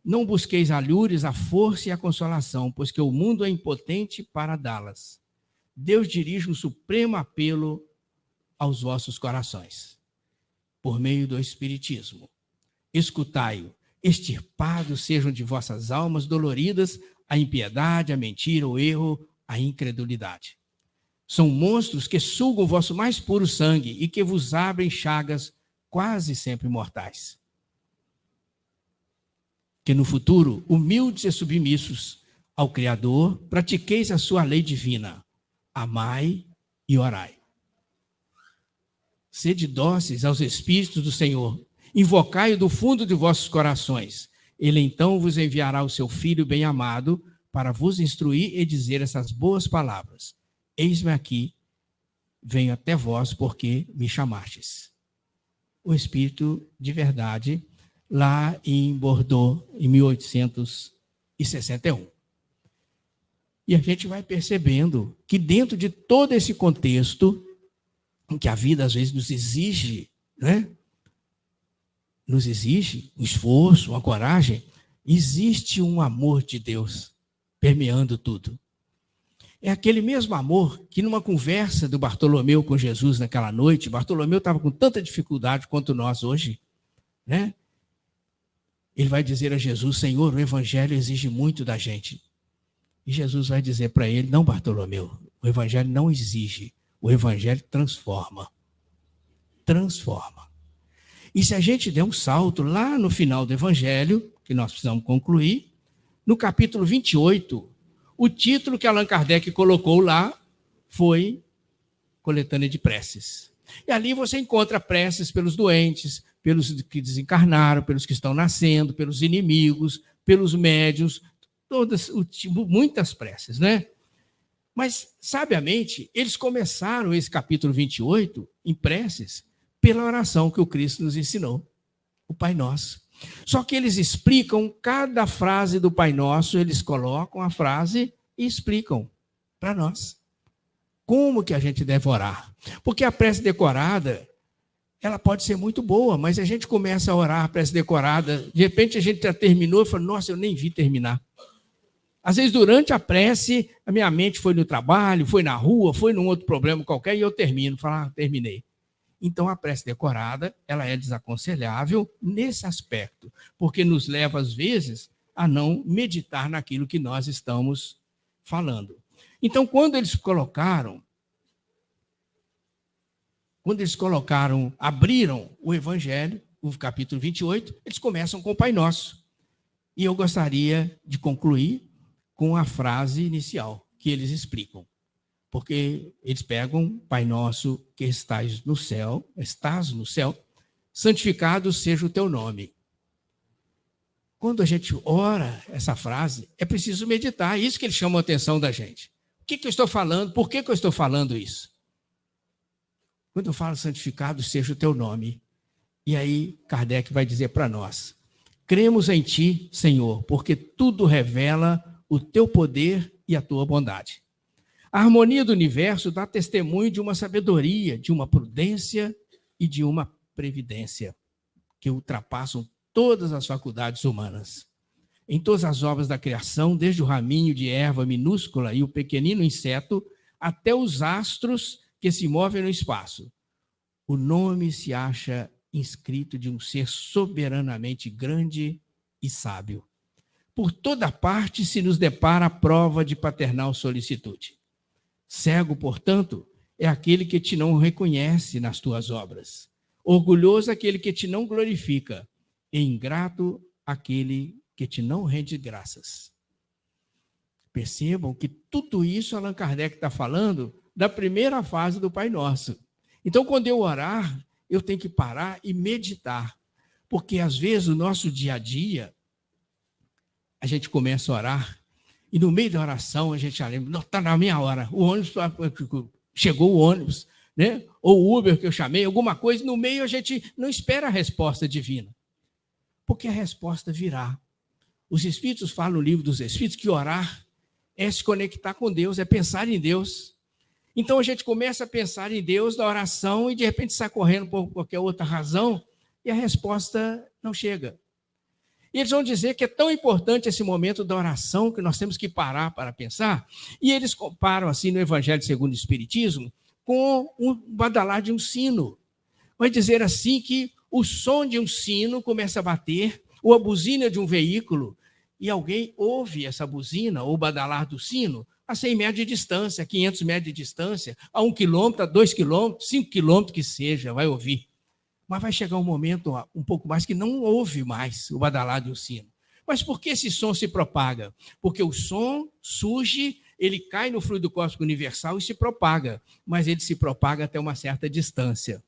Não busqueis alhures, a força e a consolação, pois que o mundo é impotente para dá-las. Deus dirige um supremo apelo aos vossos corações, por meio do Espiritismo. Escutai-o, extirpados sejam de vossas almas doloridas a impiedade, a mentira, o erro, a incredulidade. São monstros que sugam o vosso mais puro sangue e que vos abrem chagas quase sempre mortais. Que no futuro, humildes e submissos ao Criador, pratiqueis a sua lei divina. Amai e orai. Sede dóceis aos Espíritos do Senhor. Invocai-o do fundo de vossos corações. Ele então vos enviará o seu Filho bem-amado para vos instruir e dizer essas boas palavras. Eis-me aqui, venho até vós porque me chamastes. O Espírito de Verdade, lá em Bordeaux, em 1861. E a gente vai percebendo que dentro de todo esse contexto, em que a vida às vezes nos exige, né? Nos exige um esforço, uma coragem, existe um amor de Deus permeando tudo. É aquele mesmo amor que numa conversa do Bartolomeu com Jesus naquela noite, Bartolomeu estava com tanta dificuldade quanto nós hoje, né? Ele vai dizer a Jesus, Senhor, o Evangelho exige muito da gente. E Jesus vai dizer para ele, não, Bartolomeu, o Evangelho não exige, o Evangelho transforma. Transforma. E se a gente der um salto lá no final do Evangelho, que nós precisamos concluir, no capítulo 28, o título que Allan Kardec colocou lá foi Coletânea de Preces. E ali você encontra preces pelos doentes, pelos que desencarnaram, pelos que estão nascendo, pelos inimigos, pelos médiuns, muitas preces, né? Mas, sabiamente, eles começaram esse capítulo 28 em preces pela oração que o Cristo nos ensinou, o Pai Nosso. Só que eles explicam cada frase do Pai Nosso, eles colocam a frase e explicam para nós como que a gente deve orar. Porque a prece decorada, ela pode ser muito boa, mas a gente começa a orar a prece decorada, de repente a gente já terminou e fala, nossa, eu nem vi terminar. Às vezes, durante a prece, a minha mente foi no trabalho, foi na rua, foi num outro problema qualquer, e eu falo, terminei. Então, a prece decorada, ela é desaconselhável nesse aspecto, porque nos leva, às vezes, a não meditar naquilo que nós estamos falando. Então, quando eles abriram o Evangelho, o capítulo 28, eles começam com o Pai Nosso. E eu gostaria de concluir com a frase inicial, que eles explicam. Porque eles pegam, Pai Nosso que estás no céu, santificado seja o teu nome. Quando a gente ora essa frase, é preciso meditar, é isso que eles chamam a atenção da gente. O que eu estou falando? Por que eu estou falando isso? Quando eu falo santificado seja o teu nome, e aí Kardec vai dizer para nós, cremos em ti, Senhor, porque tudo revela o teu poder e a tua bondade. A harmonia do universo dá testemunho de uma sabedoria, de uma prudência e de uma previdência que ultrapassam todas as faculdades humanas. Em todas as obras da criação, desde o raminho de erva minúscula e o pequenino inseto, até os astros que se movem no espaço, o nome se acha inscrito de um ser soberanamente grande e sábio. Por toda parte se nos depara a prova de paternal solicitude. Cego, portanto, é aquele que te não reconhece nas tuas obras. Orgulhoso aquele que te não glorifica. E ingrato aquele que te não rende graças. Percebam que tudo isso Allan Kardec está falando da primeira fase do Pai Nosso. Então, quando eu orar, eu tenho que parar e meditar. Porque, às vezes, no nosso dia a dia, a gente começa a orar e, no meio da oração, a gente já lembra, não, está na minha hora, o ônibus, chegou o ônibus, né? Ou o Uber que eu chamei, alguma coisa, no meio a gente não espera a resposta divina. Porque a resposta virá. Os Espíritos falam no Livro dos Espíritos que orar é se conectar com Deus, é pensar em Deus. Então a gente começa a pensar em Deus na oração e de repente sai correndo por qualquer outra razão e a resposta não chega. E eles vão dizer que é tão importante esse momento da oração que nós temos que parar para pensar. E eles comparam assim no Evangelho segundo o Espiritismo com o badalar de um sino. Vai dizer assim que o som de um sino começa a bater, ou a buzina de um veículo, e alguém ouve essa buzina ou badalar do sino a 100 metros de distância, a 500 metros de distância, a 1 quilômetro, a 2 quilômetros, 5 quilômetros que seja, vai ouvir. Mas vai chegar um momento um pouco mais que não ouve mais o badalar de um sino. Mas por que esse som se propaga? Porque o som surge, ele cai no fluido cósmico universal e se propaga, mas ele se propaga até uma certa distância.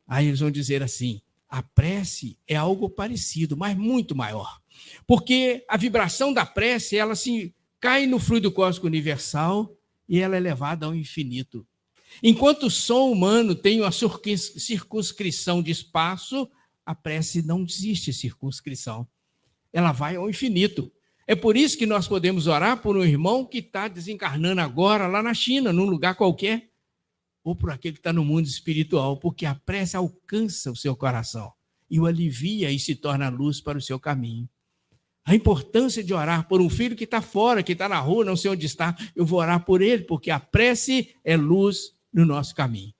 Aí eles vão dizer assim, a prece é algo parecido, mas muito maior. Porque a vibração da prece, ela se cai no fluido cósmico universal e ela é levada ao infinito. Enquanto o som humano tem uma circunscrição de espaço, a prece não existe circunscrição. Ela vai ao infinito. É por isso que nós podemos orar por um irmão que está desencarnando agora lá na China, num lugar qualquer, ou por aquele que está no mundo espiritual, porque a prece alcança o seu coração e o alivia e se torna luz para o seu caminho. A importância de orar por um filho que está fora, que está na rua, não sei onde está, eu vou orar por ele, porque a prece é luz no nosso caminho.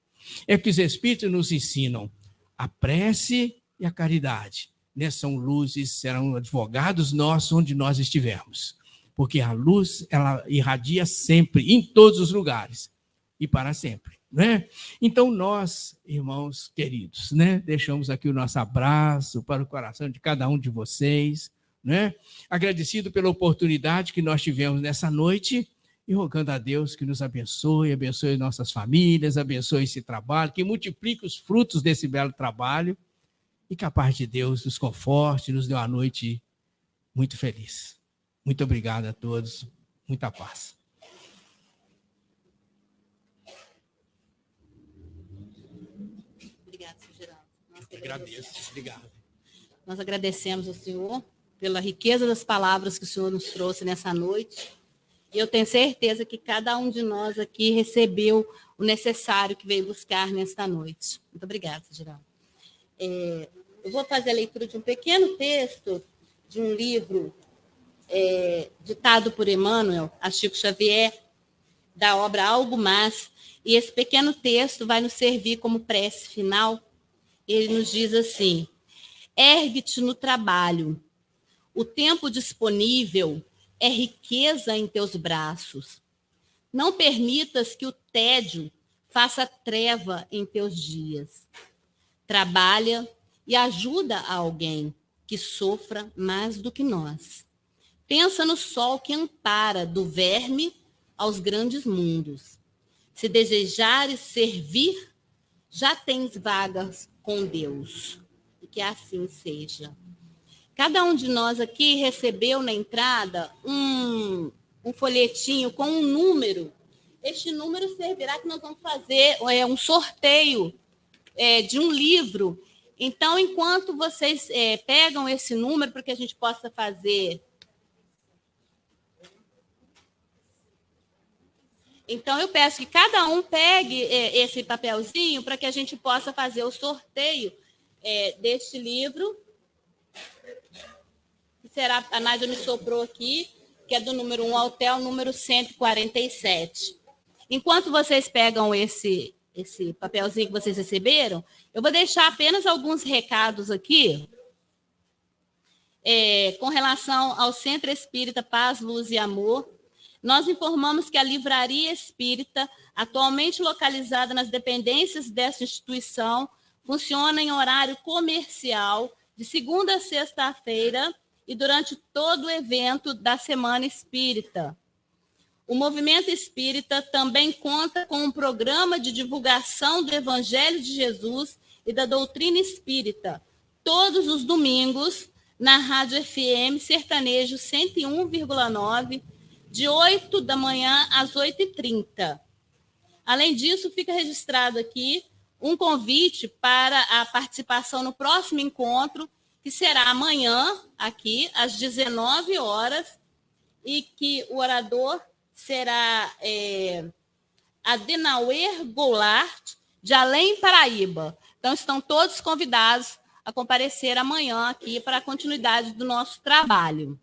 É que os Espíritos nos ensinam a prece e a caridade. Né? São luzes, serão advogados nossos onde nós estivermos. Porque a luz, ela irradia sempre, em todos os lugares, e para sempre. Né? Então nós, irmãos queridos, né? Deixamos aqui o nosso abraço para o coração de cada um de vocês, né? Agradecido pela oportunidade que nós tivemos nessa noite e rogando a Deus que nos abençoe nossas famílias, abençoe esse trabalho, que multiplique os frutos desse belo trabalho e que a paz de Deus nos conforte, nos dê uma noite muito feliz. Muito obrigado a todos, muita paz. Obrigado, Sr. Geraldo. Eu agradeço. Obrigado. Nós agradecemos ao senhor pela riqueza das palavras que o senhor nos trouxe nessa noite. E eu tenho certeza que cada um de nós aqui recebeu o necessário que veio buscar nesta noite. Muito obrigada, Sr. Geraldo. Eu vou fazer a leitura de um pequeno texto de um livro ditado por Emmanuel, a Chico Xavier, da obra Algo Mais. E esse pequeno texto vai nos servir como prece final. Ele nos diz assim: ergue-te no trabalho. O tempo disponível é riqueza em teus braços. Não permitas que o tédio faça treva em teus dias. Trabalha e ajuda a alguém que sofra mais do que nós. Pensa no sol que ampara do verme aos grandes mundos. Se desejares servir, já tens vagas com Deus. E que assim seja. Cada um de nós aqui recebeu na entrada um folhetinho com um número. Este número servirá que nós vamos fazer um sorteio de um livro. Então, enquanto vocês pegam esse número para que a gente possa fazer... Então, eu peço que cada um pegue esse papelzinho para que a gente possa fazer o sorteio deste livro, que será, a Nádia me soprou aqui, que é do número 1 até o número 147. Enquanto vocês pegam esse papelzinho que vocês receberam, eu vou deixar apenas alguns recados aqui com relação ao Centro Espírita Paz, Luz e Amor. Nós informamos que a Livraria Espírita, atualmente localizada nas dependências dessa instituição, funciona em horário comercial, de segunda a sexta-feira e durante todo o evento da Semana Espírita. O Movimento Espírita também conta com um programa de divulgação do Evangelho de Jesus e da doutrina espírita, todos os domingos, na Rádio FM Sertanejo 101,9, de 8 da manhã às 8h30. Além disso, fica registrado aqui um convite para a participação no próximo encontro, que será amanhã, aqui, às 19 horas, e que o orador será Adenauer Goulart, de Além Paraíba. Então, estão todos convidados a comparecer amanhã aqui para a continuidade do nosso trabalho.